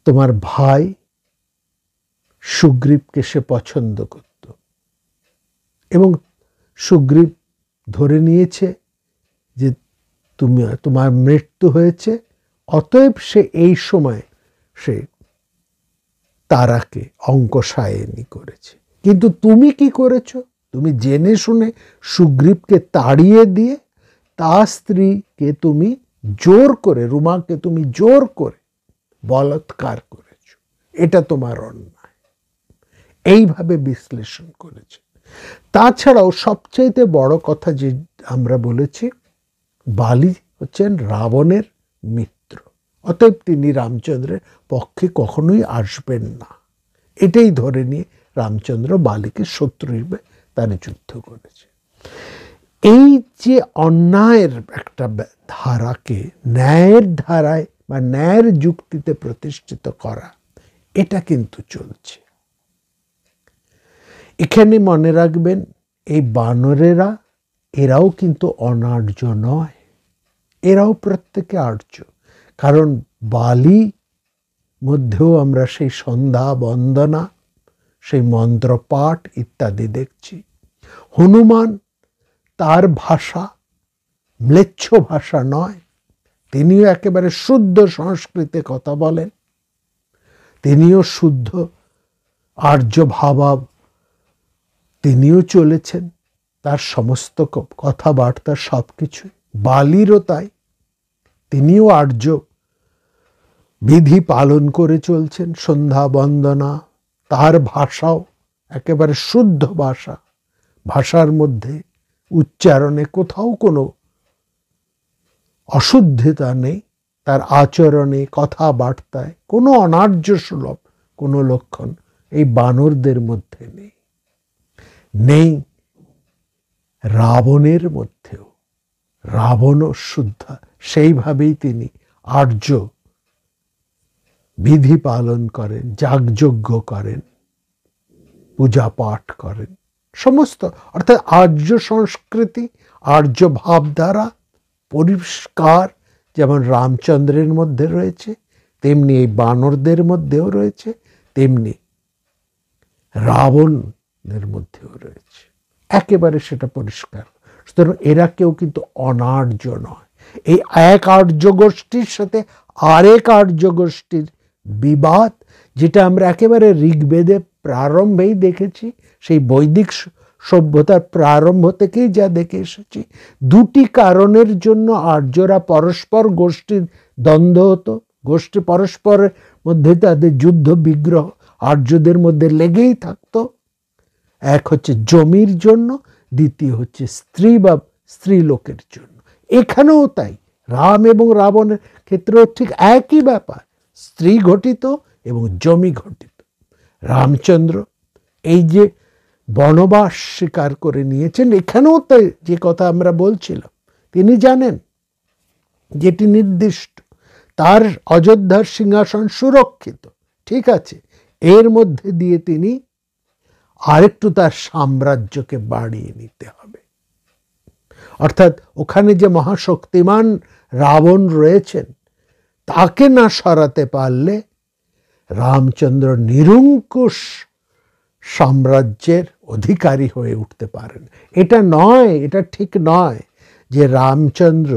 তোমার ভাই সুগ্রীবকে সে পছন্দ করত, এবং সুগ্রীব ধরে নিয়েছে যে তোমার মৃত্যু হয়েছে, অতএব সে এই সময় সে তারাকে অঙ্কশায়নী করেছে। কিন্তু তুমি কি করেছ? তুমি জেনে শুনে সুগ্রীবকে তাড়িয়ে দিয়ে তার স্ত্রীকে তুমি জোর করে, রুমাকে তুমি জোর করে বলাৎকার করেছ। এটা তোমার অন্যায়। এইভাবে বিশ্লেষণ করেছে। তাছাড়াও সবচাইতে বড় কথা যে আমরা বলেছি, বালি হচ্ছেন রাবণের মিত্র, অতএব তিনি রামচন্দ্রের পক্ষে কখনোই আসবেন না। এটাই ধরে নিয়ে রামচন্দ্র বালিকে শত্রু হিসেবে তার যুদ্ধ করেছে। এই যে অন্যায়ের একটা ধারাকে ন্যায়ের ধারায় বা ন্যায়ের যুক্তিতে প্রতিষ্ঠিত করা, এটা কিন্তু চলছে। এখানে মনে রাখবেন, এই বানরেরা এরাও কিন্তু অনার্য নয়, এরাও প্রত্যেকে আর্য। কারণ বালি মধ্যেও আমরা সেই সন্ধ্যা বন্দনা, সেই মন্ত্রপাঠ ইত্যাদি দেখছি। হনুমান তার ভাষা ম্লেচ্ছ ভাষা নয়, তিনিও একেবারে শুদ্ধ সংস্কৃতে কথা বলেন, তিনিও শুদ্ধ আর্য ভাবা, তিনিও চলেছেন, তার সমস্ত কথাবার্তা সবকিছু। বালিরও তাই, তিনিও আর্য বিধি পালন করে চলছেন, সন্ধ্যা বন্দনা, তার ভাষাও একেবারে শুদ্ধ ভাষা, ভাষার মধ্যে উচ্চারণে কোথাও কোনো অশুদ্ধতা নেই, তার আচরণে কথাবার্তায় কোনো অনার্য সুলভ কোনো লক্ষণ এই বানরদের মধ্যে নেই। নেই রাবণের মধ্যেও, রাবণও শুদ্ধ, সেইভাবেই তিনি আর্য বিধি পালন করেন, যাগযজ্ঞ করেন, পূজা পাঠ করেন, সমস্ত অর্থাৎ আর্য সংস্কৃতি, আর্য ভাবধারা পরিষ্কার যেমন রামচন্দ্রের মধ্যে রয়েছে, তেমনি এই বানরদের মধ্যেও রয়েছে, তেমনি রাবণের মধ্যেও রয়েছে, একেবারে সেটা পরিষ্কার। সুতরাং এরা কেউ কিন্তু অনার্য নয়। এই এক আর্য গোষ্ঠীর সাথে আরেক আর্য গোষ্ঠীর বিবাদ, যেটা আমরা একেবারে ঋগ্বেদের প্রারম্ভেই দেখেছি, সেই বৈদিক সভ্যতার প্রারম্ভ থেকেই যা দেখে এসেছি, দুটি কারণের জন্য আর্যরা পরস্পর গোষ্ঠীর দ্বন্দ্ব হতো, গোষ্ঠী পরস্পরের মধ্যে তাদের যুদ্ধ বিগ্রহ আর্যদের মধ্যে লেগেই থাকতো। এক হচ্ছে জমির জন্য, দ্বিতীয় হচ্ছে স্ত্রী বা স্ত্রী লোকের জন্য। এখানেও তাই, রাম এবং রাবণের ক্ষেত্রেও ঠিক একই ব্যাপার, স্ত্রী ঘটিত এবং জমি ঘটিত। রামচন্দ্র এই যে বনবাস স্বীকার করে নিয়েছেন, এখানেও তাই যে কথা আমরা বলছিলাম, তিনি জানেন যেটি নির্দিষ্ট, তার অযোধ্যার সিংহাসন সুরক্ষিত, ঠিক আছে, এর মধ্যে দিয়ে তিনি আরেকটু তার সাম্রাজ্যকে বাড়িয়ে নিতে হবে। অর্থাৎ ওখানে যে মহাশক্তিমান রাবণ রয়েছেন, তাকে না সরাতে পারলে রামচন্দ্র নিরঙ্কুশ সাম্রাজ্যের অধিকারী হয়ে উঠতে পারেন। এটা নয়, এটা ঠিক নয় যে রামচন্দ্র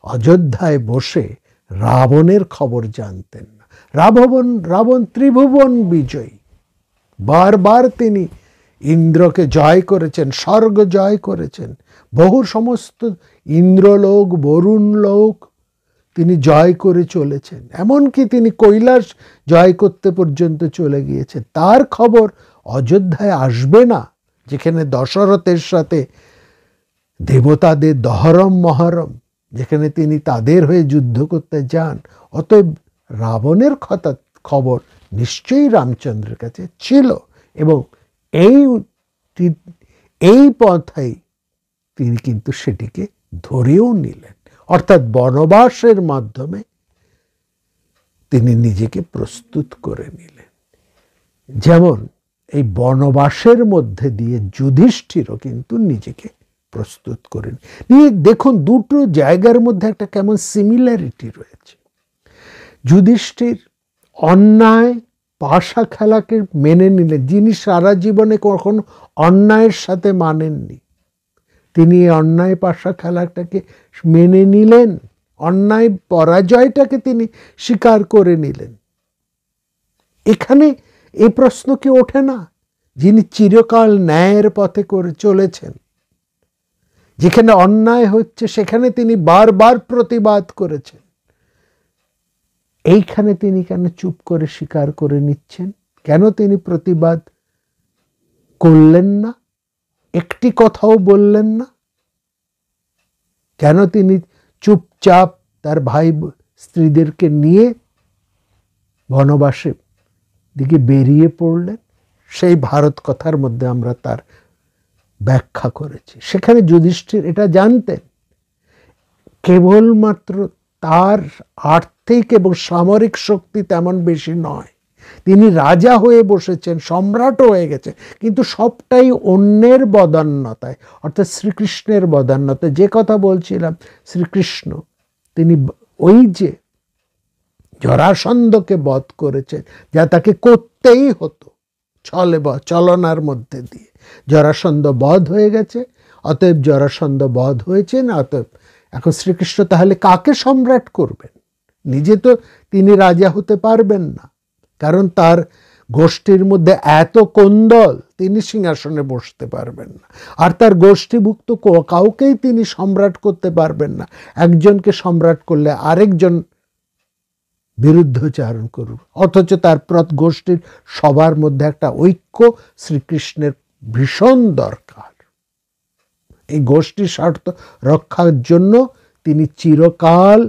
অযোধ্যায় বসে রাবণের খবর জানতেন না। রাবণ ত্রিভুবন বিজয়ী, বারবার তিনি ইন্দ্রকে জয় করেছেন, স্বর্গ জয় করেছেন, বহু সমস্ত ইন্দ্রলোক বরুণ লোক তিনি জয় করে চলেছেন, এমনকি তিনি কৈলাস জয় করতে পর্যন্ত চলে গিয়েছেন। তার খবর অযোধ্যায় আসবে না, যেখানে দশরথের সাথে দেবতাদের দহরম মহরম, যেখানে তিনি তাদের হয়ে যুদ্ধ করতে যান। অতএব রাবণের খবর নিশ্চয়ই রামচন্দ্রের কাছে ছিল, এবং এই পথেই তিনি কিন্তু সেটিকে ধরেও নিলেন, অর্থাৎ বনবাসের মাধ্যমে তিনি নিজেকে প্রস্তুত করে নিলেন। যেমন এই বনবাসের মধ্যে দিয়ে যুধিষ্ঠিরও কিন্তু নিজেকে প্রস্তুত করেন নিয়ে। দেখুন, দুটো জায়গার মধ্যে একটা কেমন সিমিলারিটি রয়েছে। যুধিষ্ঠির অন্যায় পাশা খেলাকে মেনে নিলেন, যিনি সারা জীবনে কখনো অন্যায়ের সাথে মানেননি, তিনি অন্যায় পাশা খেলাটাকে মেনে নিলেন, অন্যায় পরাজয়টাকে তিনি স্বীকার করে নিলেন। এখানে এই প্রশ্ন কি ওঠে না, যিনি চিরকাল ন্যায়ের পথে করে চলেছেন, যেখানে অন্যায় হচ্ছে সেখানে তিনি বারবার প্রতিবাদ করেছেন, এইখানে তিনি কেন চুপ করে স্বীকার করে নিচ্ছেন? কেন তিনি প্রতিবাদ করলেন না? একটি কথাও বললেন না? কেন তিনি চুপচাপ তার ভাই স্ত্রীদেরকে নিয়ে বনবাসে দিকে বেরিয়ে পড়লেন? সেই ভারত কথার মধ্যে আমরা তার ব্যাখ্যা করেছি। সেখানে যুধিষ্ঠির এটা জানতেন, কেবলমাত্র তার আর্থিক এবং সামরিক শক্তি তেমন বেশি নয়, তিনি রাজা হয়ে বসেছেন, সম্রাটও হয়ে গেছে, কিন্তু সবটাই অন্যের বদান্যতায়, অর্থাৎ শ্রীকৃষ্ণের বদান্যতায়। যে কথা বলছিলাম, শ্রীকৃষ্ণ তিনি ওই যে জরাসন্ধকে বধ করেছেন, যা তাকে করতেই হতো, চলনার মধ্যে দিয়ে জরাসন্ধ বধ হয়ে গেছে, অতএব জরাসন্ধ বধ হয়েছে না, অতএব এখন শ্রীকৃষ্ণ তাহলে কাকে সম্রাট করবেন? নিজে তো তিনি রাজা হতে পারবেন না, কারণ তার গোষ্ঠীর মধ্যে এত কোন্দল, তিনি সিংহাসনে বসতে পারবেন না। আর তার গোষ্ঠীভুক্ত কাউকেই তিনি সম্রাট করতে পারবেন না। একজনকে সম্রাট করলে আরেকজন বিরুদ্ধচারণ করুক, অথচ তার গোষ্ঠীর সবার মধ্যে একটা ঐক্য শ্রীকৃষ্ণের ভীষণ দরকার। এই গোষ্ঠীর স্বার্থ রক্ষার জন্য তিনি চিরকাল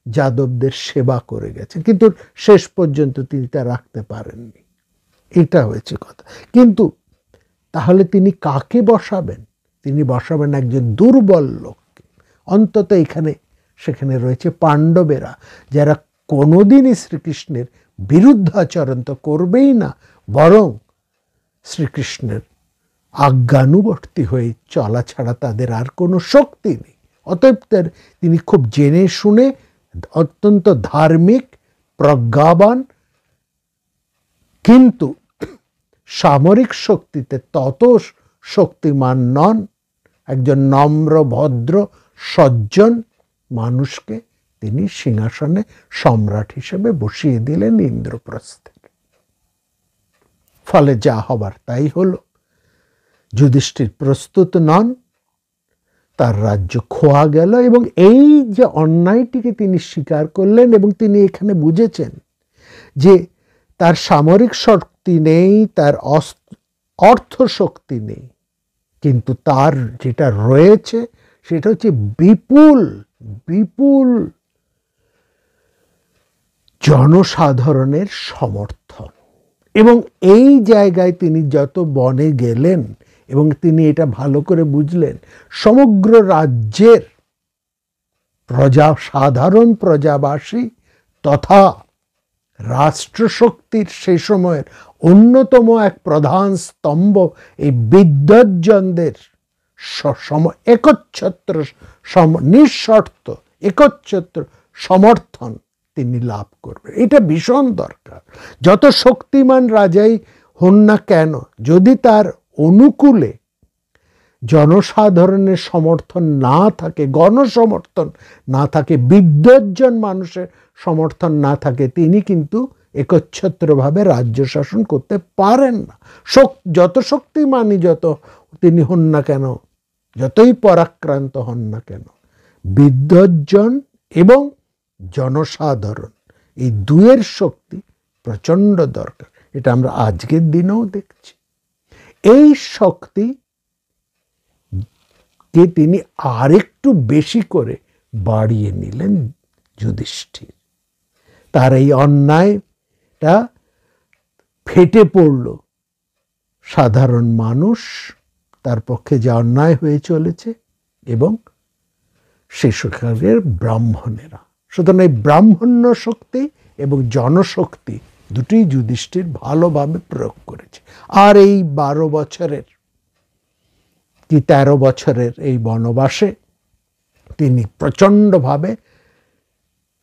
যাদবদের সেবা করে গেছেন, কিন্তু শেষ পর্যন্ত তিনি তা রাখতে পারেননি। এটা হয়েছে কথা। কিন্তু তাহলে তিনি কাকে বসাবেন? তিনি বসাবেন একজন দুর্বল লোককে। অন্তত এখানে সেখানে রয়েছে পাণ্ডবেরা, যারা কোনোদিনই শ্রীকৃষ্ণের বিরুদ্ধাচরণ তো করবেই না, বরং শ্রীকৃষ্ণের আজ্ঞানুবর্তী হয়ে চলা ছাড়া তাদের আর কোনো শক্তি নেই। অতএব তিনি খুব জেনে শুনে, অত্যন্ত ধার্মিক, প্রজ্ঞাবান, কিন্তু সামরিক শক্তিতে তত শক্তিমান নন, একজন নম্র, ভদ্র, সজ্জন মানুষকে তিনি সিংহাসনে সম্রাট হিসেবে বসিয়ে দিলেন ইন্দ্রপ্রস্থের। ফলে যা হবার তাই হলো। যুধিষ্ঠির প্রস্তুত নন, তার রাজ্য খোয়া গেল, এবং এই যে অন্যায়টিকে তিনি স্বীকার করলেন, এবং তিনি এখানে বুঝেছেন যে তার সামরিক শক্তি নেই, তার অর্থ শক্তি নেই, কিন্তু তার যেটা রয়েছে সেটা হচ্ছে বিপুল বিপুল জনসাধারণের সমর্থন। এবং এই জায়গায় তিনি যত বনে গেলেন এবং তিনি এটা ভালো করে বুঝলেন, সমগ্র রাজ্যের সাধারণ প্রজাবাসী তথা রাষ্ট্রশক্তির সেই সময়ের অন্যতম এক প্রধান স্তম্ভ এই বিদ্বজ্জনদের একচ্ছত্র নিঃশর্ত একচ্ছত্র সমর্থন তিনি লাভ করবেন। এটা ভীষণ দরকার। যত শক্তিমান রাজাই হন না কেন, যদি তার অনুকূলে জনসাধারণের সমর্থন না থাকে, গণসমর্থন না থাকে, বিদ্বজ্জন মানুষের সমর্থন না থাকে, তিনি কিন্তু একচ্ছত্রভাবে রাজ্য শাসন করতে পারেন না। যত শক্তিমানই যত তিনি হন না কেন, যতই পরাক্রান্ত হন না কেন, বিদ্বজ্জন এবং জনসাধারণ এই দুয়ের শক্তি প্রচণ্ড দরকার। এটা আমরা আজকের দিনেও দেখছি। এই শক্তি কে তিনি আরেকটু বেশি করে বাড়িয়ে নিলেন যুধিষ্ঠির। তার এই অন্যায়টা ফেটে পড়ল সাধারণ মানুষ, তার পক্ষে যে অন্যায় হয়ে চলেছে, এবং সেসবের ব্রাহ্মণেরা। সুতরাং এই ব্রাহ্মণ্য শক্তি এবং জনশক্তি দুটি যুধিষ্ঠির ভালোভাবে প্রয়োগ করেছে। আর এই 12 বছরের কি 13 বছরের এই বনবাসে তিনি প্রচণ্ডভাবে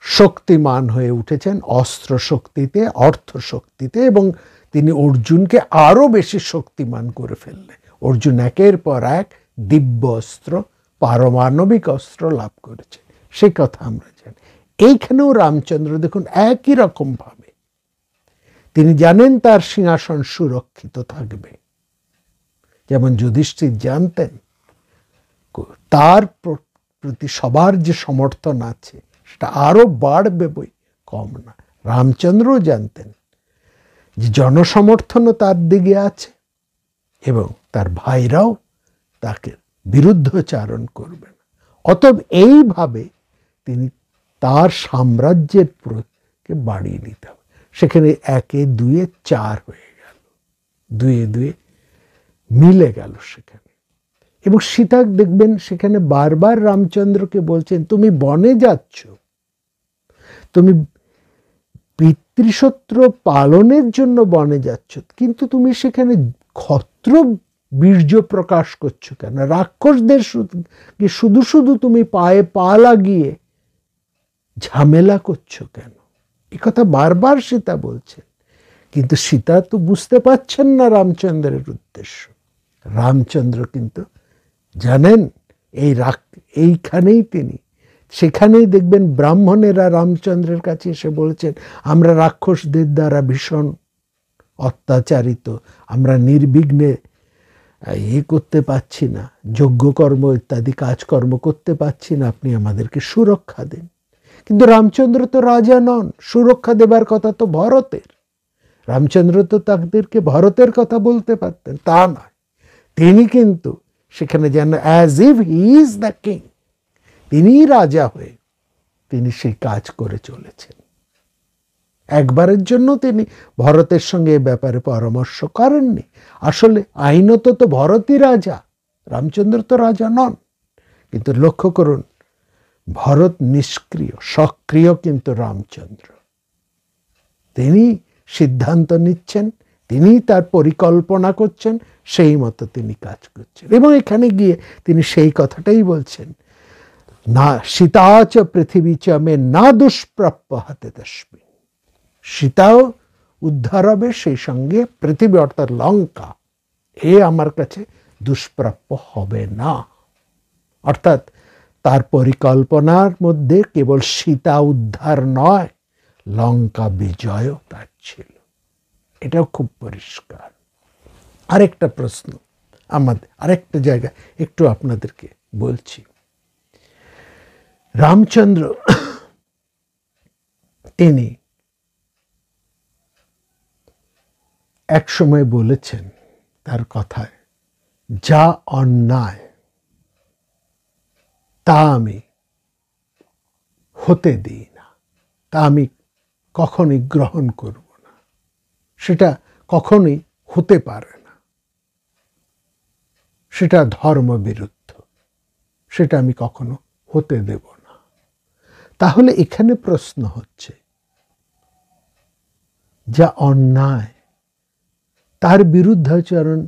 শক্তিমান হয়ে উঠেছেন, অস্ত্র শক্তিতে, অর্থ শক্তিতে, এবং তিনি অর্জুনকে আরো বেশি শক্তিমান করে ফেললেন। অর্জুন একের পর এক দিব্য অস্ত্র, পারমাণবিক অস্ত্র লাভ করেছে, সেই কথা আমরা জানি। এইখানেও রামচন্দ্র দেখুন একই রকম ভাবে তিনি জানেন তার সিংহাসন সুরক্ষিত থাকবে, যেমন যুধিষ্ঠির জানতেন তার প্রতি সবার যে সমর্থন আছে সেটা আরো বাড়বে, বই কম না। রামচন্দ্রও জানতেন যে জনসমর্থনও তার দিকে আছে, এবং তার ভাইরাও তাকে বিরুদ্ধচারণ করবে না। অতএব এইভাবে তিনি তার সাম্রাজ্যের কে বাড়িয়ে নিতে হবে। সেখানে 1 2 4 হয়ে গেল, 2 2 মিলে গেল সেখানে। এবং সীতা দেখবেন সেখানে বারবার রামচন্দ্রকে বলছেন, তুমি বনে যাচ্ছ, তুমি পিতৃসূত্র পালনের জন্য বনে যাচ্ছ, কিন্তু তুমি সেখানে ক্ষত্র বীর্য প্রকাশ করছো কেন? রাক্ষসদের শুধু শুধু তুমি পায়ে পা লাগিয়ে ঝামেলা করছো কেন? এ কথা বারবার সীতা বলছেন, কিন্তু সীতা তো বুঝতে পারছেন না রামচন্দ্রের উদ্দেশ্য। রামচন্দ্র কিন্তু জানেন এইখানেই তিনি, সেখানেই দেখবেন ব্রাহ্মণেরা রামচন্দ্রের কাছে এসে বলেছেন, আমরা রাক্ষসদের দ্বারা ভীষণ অত্যাচারিত, আমরা নির্বিঘ্নে করতে পাচ্ছি না, যজ্ঞকর্ম ইত্যাদি কাজকর্ম করতে পাচ্ছি না, আপনি আমাদেরকে সুরক্ষা দিন। কিন্তু রামচন্দ্র তো রাজা নন, সুরক্ষা দেবার কথা তো ভরতের। রামচন্দ্র তো তাদেরকে ভরতের কথা বলতে পারতেন, তা নয়। তিনি কিন্তু সেখানে যেন as if he is the king, তিনিই রাজা হয়ে তিনি সেই কাজ করে চলেছেন। একবারের জন্য তিনি ভরতের সঙ্গে এ ব্যাপারে পরামর্শ করেননি। আসলে আইনত তো ভরতই রাজা, রামচন্দ্র তো রাজা নন। কিন্তু লক্ষ্য করুন, ভরত নিষ্ক্রিয়, সক্রিয় কিন্তু রামচন্দ্র। তিনি সিদ্ধান্ত নিচ্ছেন, তিনি তার পরিকল্পনা করছেন, সেই মতো তিনি কাজ করছেন। এবং এখানে গিয়ে তিনি সেই কথাটাই বলছেন, না সীতাচ পৃথিবী চ মে না দুষ্প্রাপ্য হাতে তস্মিন। সীতাও উদ্ধার হবে, সেই সঙ্গে পৃথিবী অর্থাৎ লঙ্কা আমার কাছে দুষ্প্রাপ্য হবে না। অর্থাৎ তার পরিকল্পনার মধ্যে কেবল সীতা উদ্ধার নয়, লঙ্কা বিজয়ও তার ছিল। এটাও খুব পরিষ্কার। আরেকটা প্রশ্ন আমাদের, আরেকটা জায়গা একটু আপনাদেরকে বলছি। রামচন্দ্র তিনি এক সময় বলেছেন তার কথায়, যা অন্যায় তা আমি হতে দিই না, তা আমি কখনোই গ্রহণ করব না, সেটা কখনোই হতে পারে না, সেটা ধর্মবিরুদ্ধ, সেটা আমি কখনো হতে দেব না। তাহলে এখানে প্রশ্ন হচ্ছে, যা অন্যায় তার বিরুদ্ধাচরণ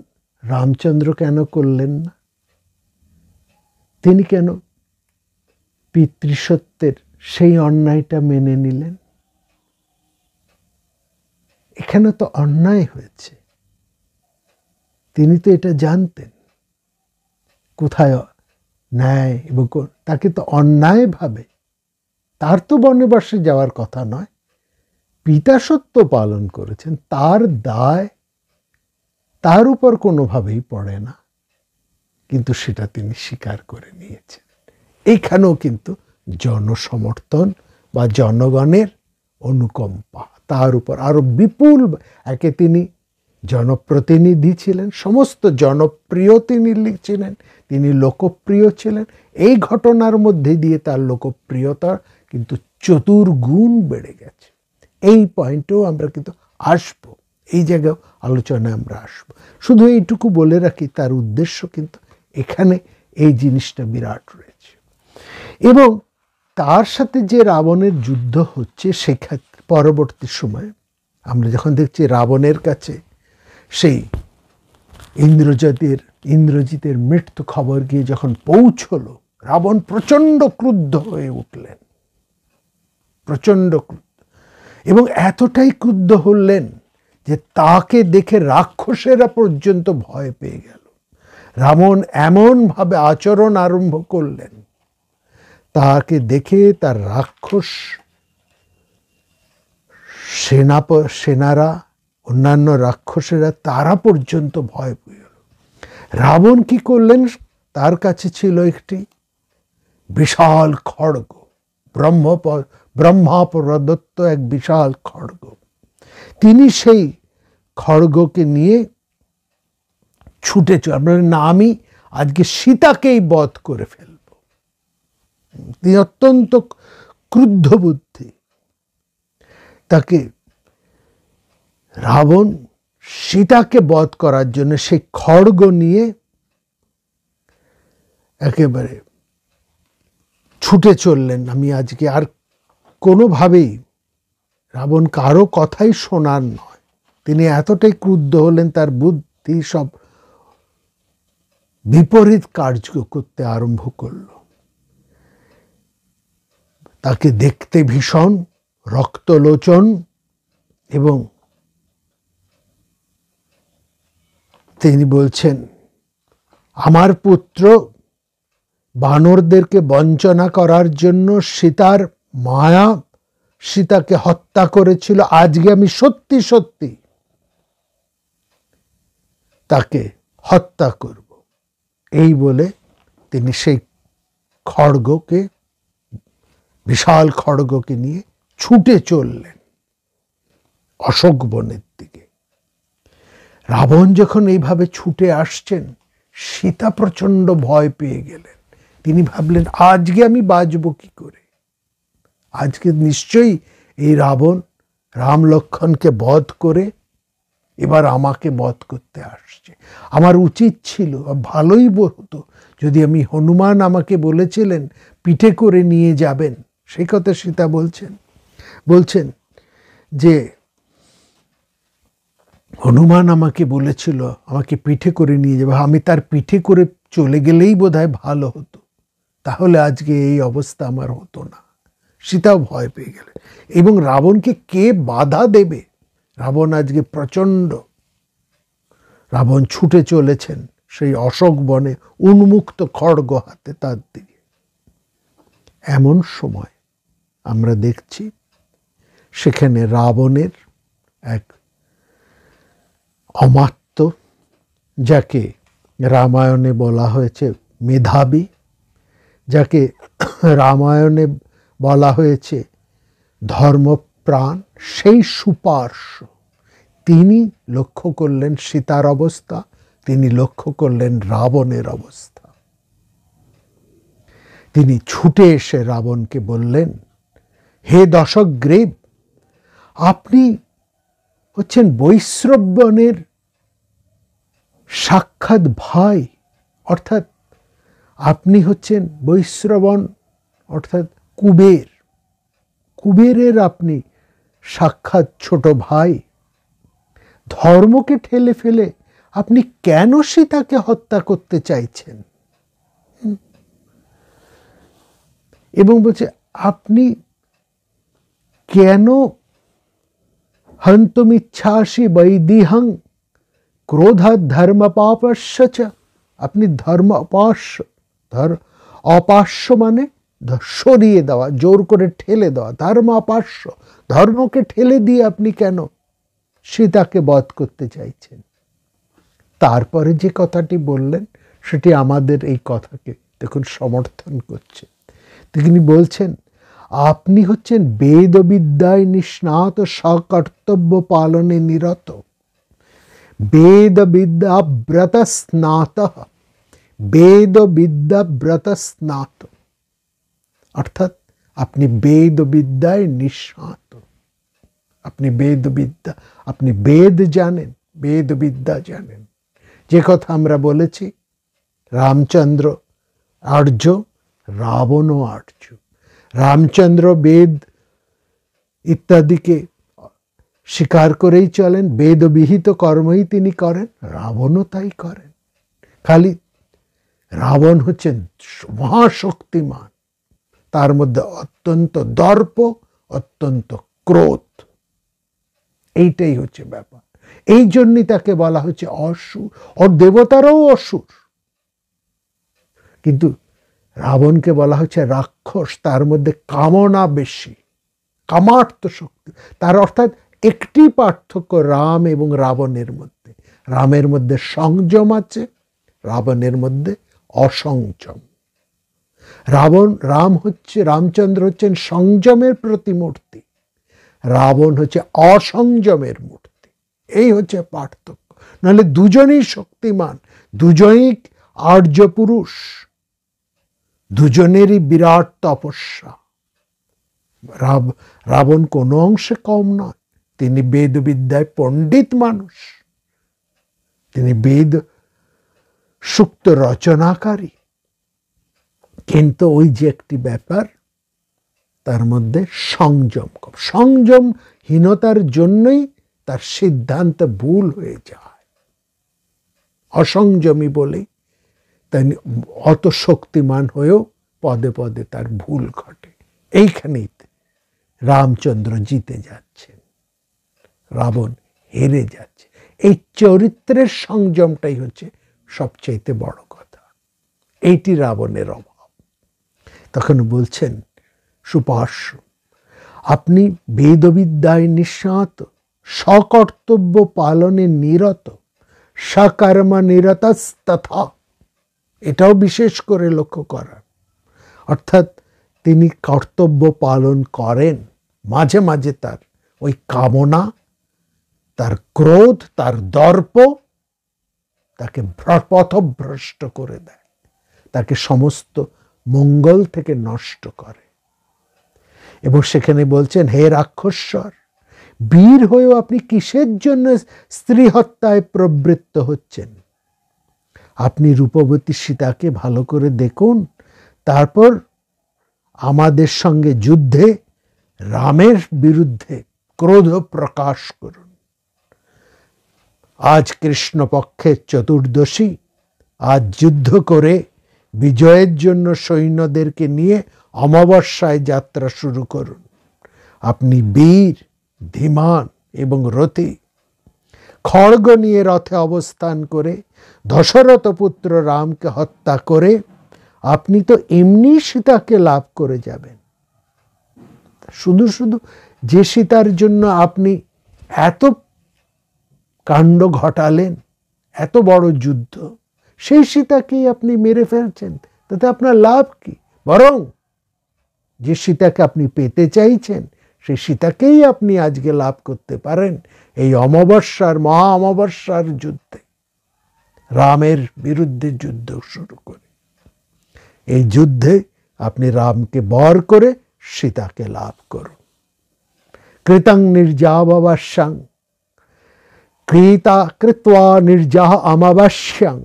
রামচন্দ্র কেন করলেন না? তিনি কেন পিতৃসত্যের সেই অন্যায়টা মেনে নিলেন? এখানে তো অন্যায় হয়েছে, তিনি তো এটা জানতেন কোথায় ন্যায়, এবং তাকে তো অন্যায় ভাবে, তার তো বনবাসে যাওয়ার কথা নয়, পিতা সত্য পালন করেছেন, তার দায় তার উপর কোনোভাবেই পড়ে না, কিন্তু সেটা তিনি স্বীকার করে নিয়েছেন। এইখানেও কিন্তু জনসমর্থন বা জনগণের অনুকম্পা তার উপর আরো বিপুল, একে তিনি জনপ্রতিনিধি ছিলেন, সমস্ত জনপ্রিয় তিনি ছিলেন, তিনি লোকপ্রিয় ছিলেন। এই ঘটনার মধ্যে দিয়ে তার লোকপ্রিয়তা কিন্তু চতুর্গুণ বেড়ে গেছে। এই পয়েন্টেও আমরা কিন্তু আসবো, এই জায়গায় আলোচনায় আমরা আসবো। শুধু এইটুকু বলে রাখি, তার উদ্দেশ্য কিন্তু এখানে এই জিনিসটা বিরাট রয়েছে। এবং তার সাথে যে রাবণের যুদ্ধ হচ্ছে, সেক্ষেত্রে পরবর্তী সময় আমরা যখন দেখছি রাবণের কাছে সেই ইন্দ্রজিতের মৃত্যু খবর গিয়ে যখন পৌঁছলো, রাবণ প্রচণ্ড ক্রুদ্ধ হয়ে উঠলেন, প্রচণ্ড ক্রুদ্ধ, এবং এতটাই ক্রুদ্ধ হলেন যে তাকে দেখে রাক্ষসেরা পর্যন্ত ভয় পেয়ে গেল। রাবণ এমনভাবে আচরণ আরম্ভ করলেন, তাকে দেখে তার রাক্ষস সেনারা, অন্যান্য রাক্ষসেরা, তারা পর্যন্ত ভয় পেয়ে গেল। রাবণ কি করলেন? তার কাছে ছিল একটি বিশাল খড়গ, ব্রহ্মা প্রদত্ত এক বিশাল খড়গ। তিনি সেই খড়গকে নিয়ে ছুটে চলেন, না আমি আজকে সীতাকেই বধ করে ফেলব। তিনি অত্যন্ত ক্রুদ্ধ বুদ্ধি, তাকে রাবণ সীতাকে বধ করার জন্য সেই খড়গ নিয়ে একেবারে ছুটে চললেন। আমি আজকে আর কোনোভাবেই রাবণ কারো কথাই শোনার নয়, তিনি এতটাই ক্রুদ্ধ হলেন, তার বুদ্ধি সব বিপরীত কার্য করতে আরম্ভ করল। তাকে দেখতে ভীষণ রক্তলোচন, এবং তিনি বলছেন, আমার পুত্র বানরদেরকে বঞ্চনা করার জন্য সীতার মায়া সীতাকে হত্যা করেছিল, আজকে আমি সত্যি সত্যি তাকে হত্যা করব, এই বলে তিনি সেই খড়গকে, বিশাল খড়গকে নিয়ে ছুটে চললেন অশোক বনের দিকে। রাবণ যখন এইভাবে ছুটে আসছেন, সীতা প্রচন্ড ভয় পেয়ে গেলেন। তিনি ভাবলেন, আজকে আমি বাঁচব কি করে? আজকে নিশ্চয়ই এই রাবণ রাম লক্ষ্মণকে বধ করে এবার আমাকে বধ করতে আসছে। আমার উচিত ছিল, ভালোই হতো যদি আমি, হনুমান আমাকে বলেছিলেন পিঠে করে নিয়ে যাবেন, সেই কথা সীতা বলছেন যে হনুমান আমাকে বলেছিল আমাকে পিঠে করে নিয়ে যাবে, আমি তার পিঠে করে চলে গেলেই বোধহয় ভালো হতো, তাহলে আজকে এই অবস্থা আমার হতো না। সীতাও ভয় পেয়ে গেলেন। এবং রাবণকে কে বাধা দেবে? রাবণ আজকে প্রচণ্ড, রাবণ ছুটে চলেছেন সেই অশোক বনে উন্মুক্ত খড়গ হাতে তার দিকে। এমন সময় আমরা দেখছি সেখানে রাবণের এক অমাত্য, যাকে রামায়ণে বলা হয়েছে মেধাবী, যাকে রামায়ণে বলা হয়েছে ধর্মপ্রাণ, সেই সুপার্শ্ব, তিনি লক্ষ্য করলেন সীতার অবস্থা, তিনি লক্ষ্য করলেন রাবণের অবস্থা। তিনি ছুটে এসে রাবণকে বললেন, হে দশগ্রীব, আপনি হচ্ছেন বৈশ্রবণের সাক্ষাৎ ভাই, অর্থাৎ আপনি হচ্ছেন বৈশ্রবণ অর্থাৎ কুবেরের আপনি সাক্ষাৎ ছোট ভাই। ধর্মকে ঠেলে ফেলে আপনি কেন সীতাকে হত্যা করতে চাইছেন? এবং বলছে, আপনি কেন হন্তমিচ্ছাসি বৈদিহং ক্রোধাৎ ধর্মপাপস্য চ, আপনি ধর্ম অপাস্য মানে সরিয়ে দেওয়া, জোর করে ঠেলে দেওয়া, ধর্ম অপাস্য, ধর্মকে ঠেলে দিয়ে আপনি কেন সীতাকে বধ করতে চাইছেন? তারপরে যে কথাটি বললেন সেটি আমাদের এই কথাকে দেখুন সমর্থন করছে। তিনি বলছেন, আপনি হচ্ছেন বেদবিদ্যায় নিষ্ণাত, সকর্তব্য পালনে নিরত, বেদবিদ্যাব্রত স্নাত, বেদবিদ্যাব্রত স্নাত, অর্থাৎ আপনি বেদবিদ্যায় নিষ্ণাত, আপনি বেদবিদ্যা, আপনি বেদ জানেন, বেদবিদ্যা জানেন। যে কথা আমরা বলেছি, রামচন্দ্র আর্য, রাবণও আর্য। রামচন্দ্র বেদ ইত্যাদিকে স্বীকার করেই চলেন, বেদবিহিত কর্মই তিনি করেন, রাবণও তাই করেন। খালি রাবণ হচ্ছেন মহাশক্তিমান, তার মধ্যে অত্যন্ত দর্প, অত্যন্ত ক্রোধ, এইটাই হচ্ছে ব্যাপার। এই জন্যই তাকে বলা হচ্ছে অসুর, ওর দেবতারাও অসুর, কিন্তু রাবণকে বলা হচ্ছে রাক্ষস, তার মধ্যে কামনা বেশি, কামার্থ শক্তি। তার অর্থাৎ একটি পার্থক্য রাম এবং রাবণের মধ্যে, রামের মধ্যে সংযম আছে, রাবণের মধ্যে অসংযম। রামচন্দ্র হচ্ছেন সংযমের প্রতিমূর্তি, রাবণ হচ্ছে অসংযমের মূর্তি। এই হচ্ছে পার্থক্য। নাহলে দুজনেই শক্তিমান, দুজনেই আর্য পুরুষ, দুজনেরই বিরাট তপস্যা। রাবণ কোনো অংশে কম নয়, তিনি বেদবিদ্যায় পণ্ডিত মানুষ, তিনি বেদ সুক্ত রচনাকারী, কিন্তু ওই যে একটি ব্যাপার, তার মধ্যে সংযম কম, সংযমহীনতার জন্যই তার সিদ্ধান্ত ভুল হয়ে যায়। অসংযমী বলেই তাই অত শক্তিমান হয়েও পদে পদে তার ভুল ঘটে। এইখানেই রামচন্দ্র জিতে যাচ্ছেন, রাবণ হেরে যাচ্ছে। এই চরিত্রের সংযমটাই হচ্ছে সবচাইতে বড় কথা। এইটি রাবণের অভাব। তখন বলছেন সুপার্শ্ব, আপনি বেদবিদ্যায় নিঃস্বাত, সকর্তব্য পালনে নিরত, সকর্ম নিরতস্তথা। এটাও বিশেষ করে লক্ষ্য করার, অর্থাৎ তিনি কর্তব্য পালন করেন, মাঝে মাঝে তার ওই কামনা, তার ক্রোধ, তার দর্প তাকে পথভ্রষ্ট করে দেয়, তাকে সমস্ত মঙ্গল থেকে নষ্ট করে। এবং সেখানে বলছেন, হে রাক্ষসর, বীর হয়েও আপনি কিসের জন্য স্ত্রী হত্যায় প্রবৃত্ত হচ্ছেন? আপনি রূপবতী সীতাকে ভালো করে দেখুন, তারপর আমাদের সঙ্গে যুদ্ধে রামের বিরুদ্ধে ক্রোধ প্রকাশ করুন। আজ কৃষ্ণপক্ষের চতুর্দশী, আজ যুদ্ধ করে বিজয়ের জন্য সৈন্যদেরকে নিয়ে অমাবস্যায় যাত্রা শুরু করুন। আপনি বীর, ধীমান এবং রথী। খড়গ নিয়ে রথে অবস্থান করে দশরথ পুত্র রামকে হত্যা করে আপনি তো এমনি সীতাকে লাভ করে যাবেন। শুধু শুধু যে সীতার জন্য আপনি এত কাণ্ড ঘটালেন, এত বড় যুদ্ধ, সেই সীতাকেই আপনি মেরে ফেলছেন, তাতে আপনার লাভ কি? বরং যে সীতাকে আপনি পেতে চাইছেন, সেই সীতাকেই আপনি আজকে লাভ করতে পারেন এই অমাবস্যার, মহা অমাবস্যার যুদ্ধে, রামের বিরুদ্ধে যুদ্ধ শুরু করে। এই যুদ্ধে আপনি রামকে বর করে সীতাকে লাভ করুন। কৃতং নির্যাবাস্যাং কৃতা কৃত্বা নির্যাহ অমাবস্যাং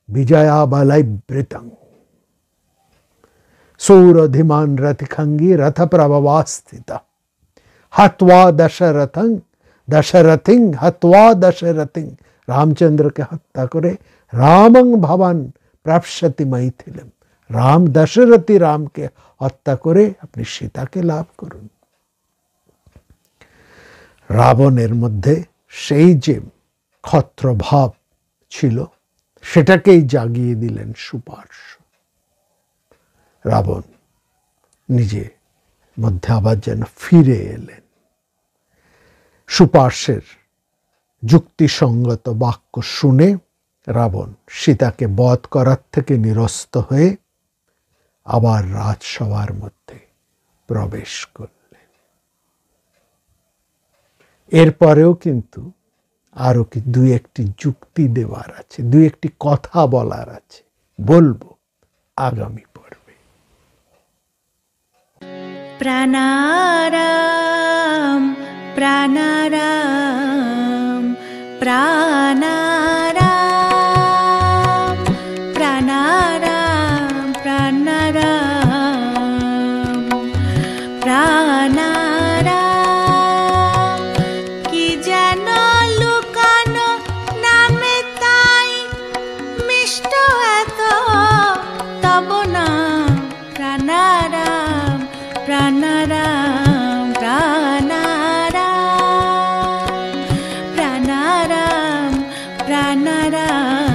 বিজয়া বলৈবৃতং সৌরধিমান রথিখঙ্গী রথ প্রভবাস্থিত হত্वा দশরথিং হত্वा দশরথিং। রামচন্দ্রকে হত্যা করে রামং ভবান প্রাপ্স্যতি মৈথিলম। রাম দশরথী রামকে হত্যা করে আপনি সীতাকে লাভ করুন। রাবণের মধ্যে সেই যে ক্ষত্রভাব ছিল, সেটাকেই জাগিয়ে দিলেন সুপার্শ্ব। রাবণ নিজে মধ্যে আবার যেন ফিরে এলেন। সুপার্শ্বের যুক্তিসঙ্গত বাক্য শুনে রাবণ সীতাকে বধ করার থেকে নিরস্ত হয়ে আবার রাজসভার মধ্যে প্রবেশ করলেন। এরপরেও কিন্তু আরো কি দুই একটি যুক্তি দেওয়ার আছে, দুই একটি কথা বলার আছে, বলবো আগামী পর্বে। প্রাণারাম প্রাণারাম প্রাণারাম প্রাণারাম প্রাণারাম প্রাণারাম। কি যেন লুকানো নামে তাই মিষ্ট এত তব নাম। প্রাণারাম প্রাণারাম প্রাণারাম প্রাণারাম প্রাণারাম।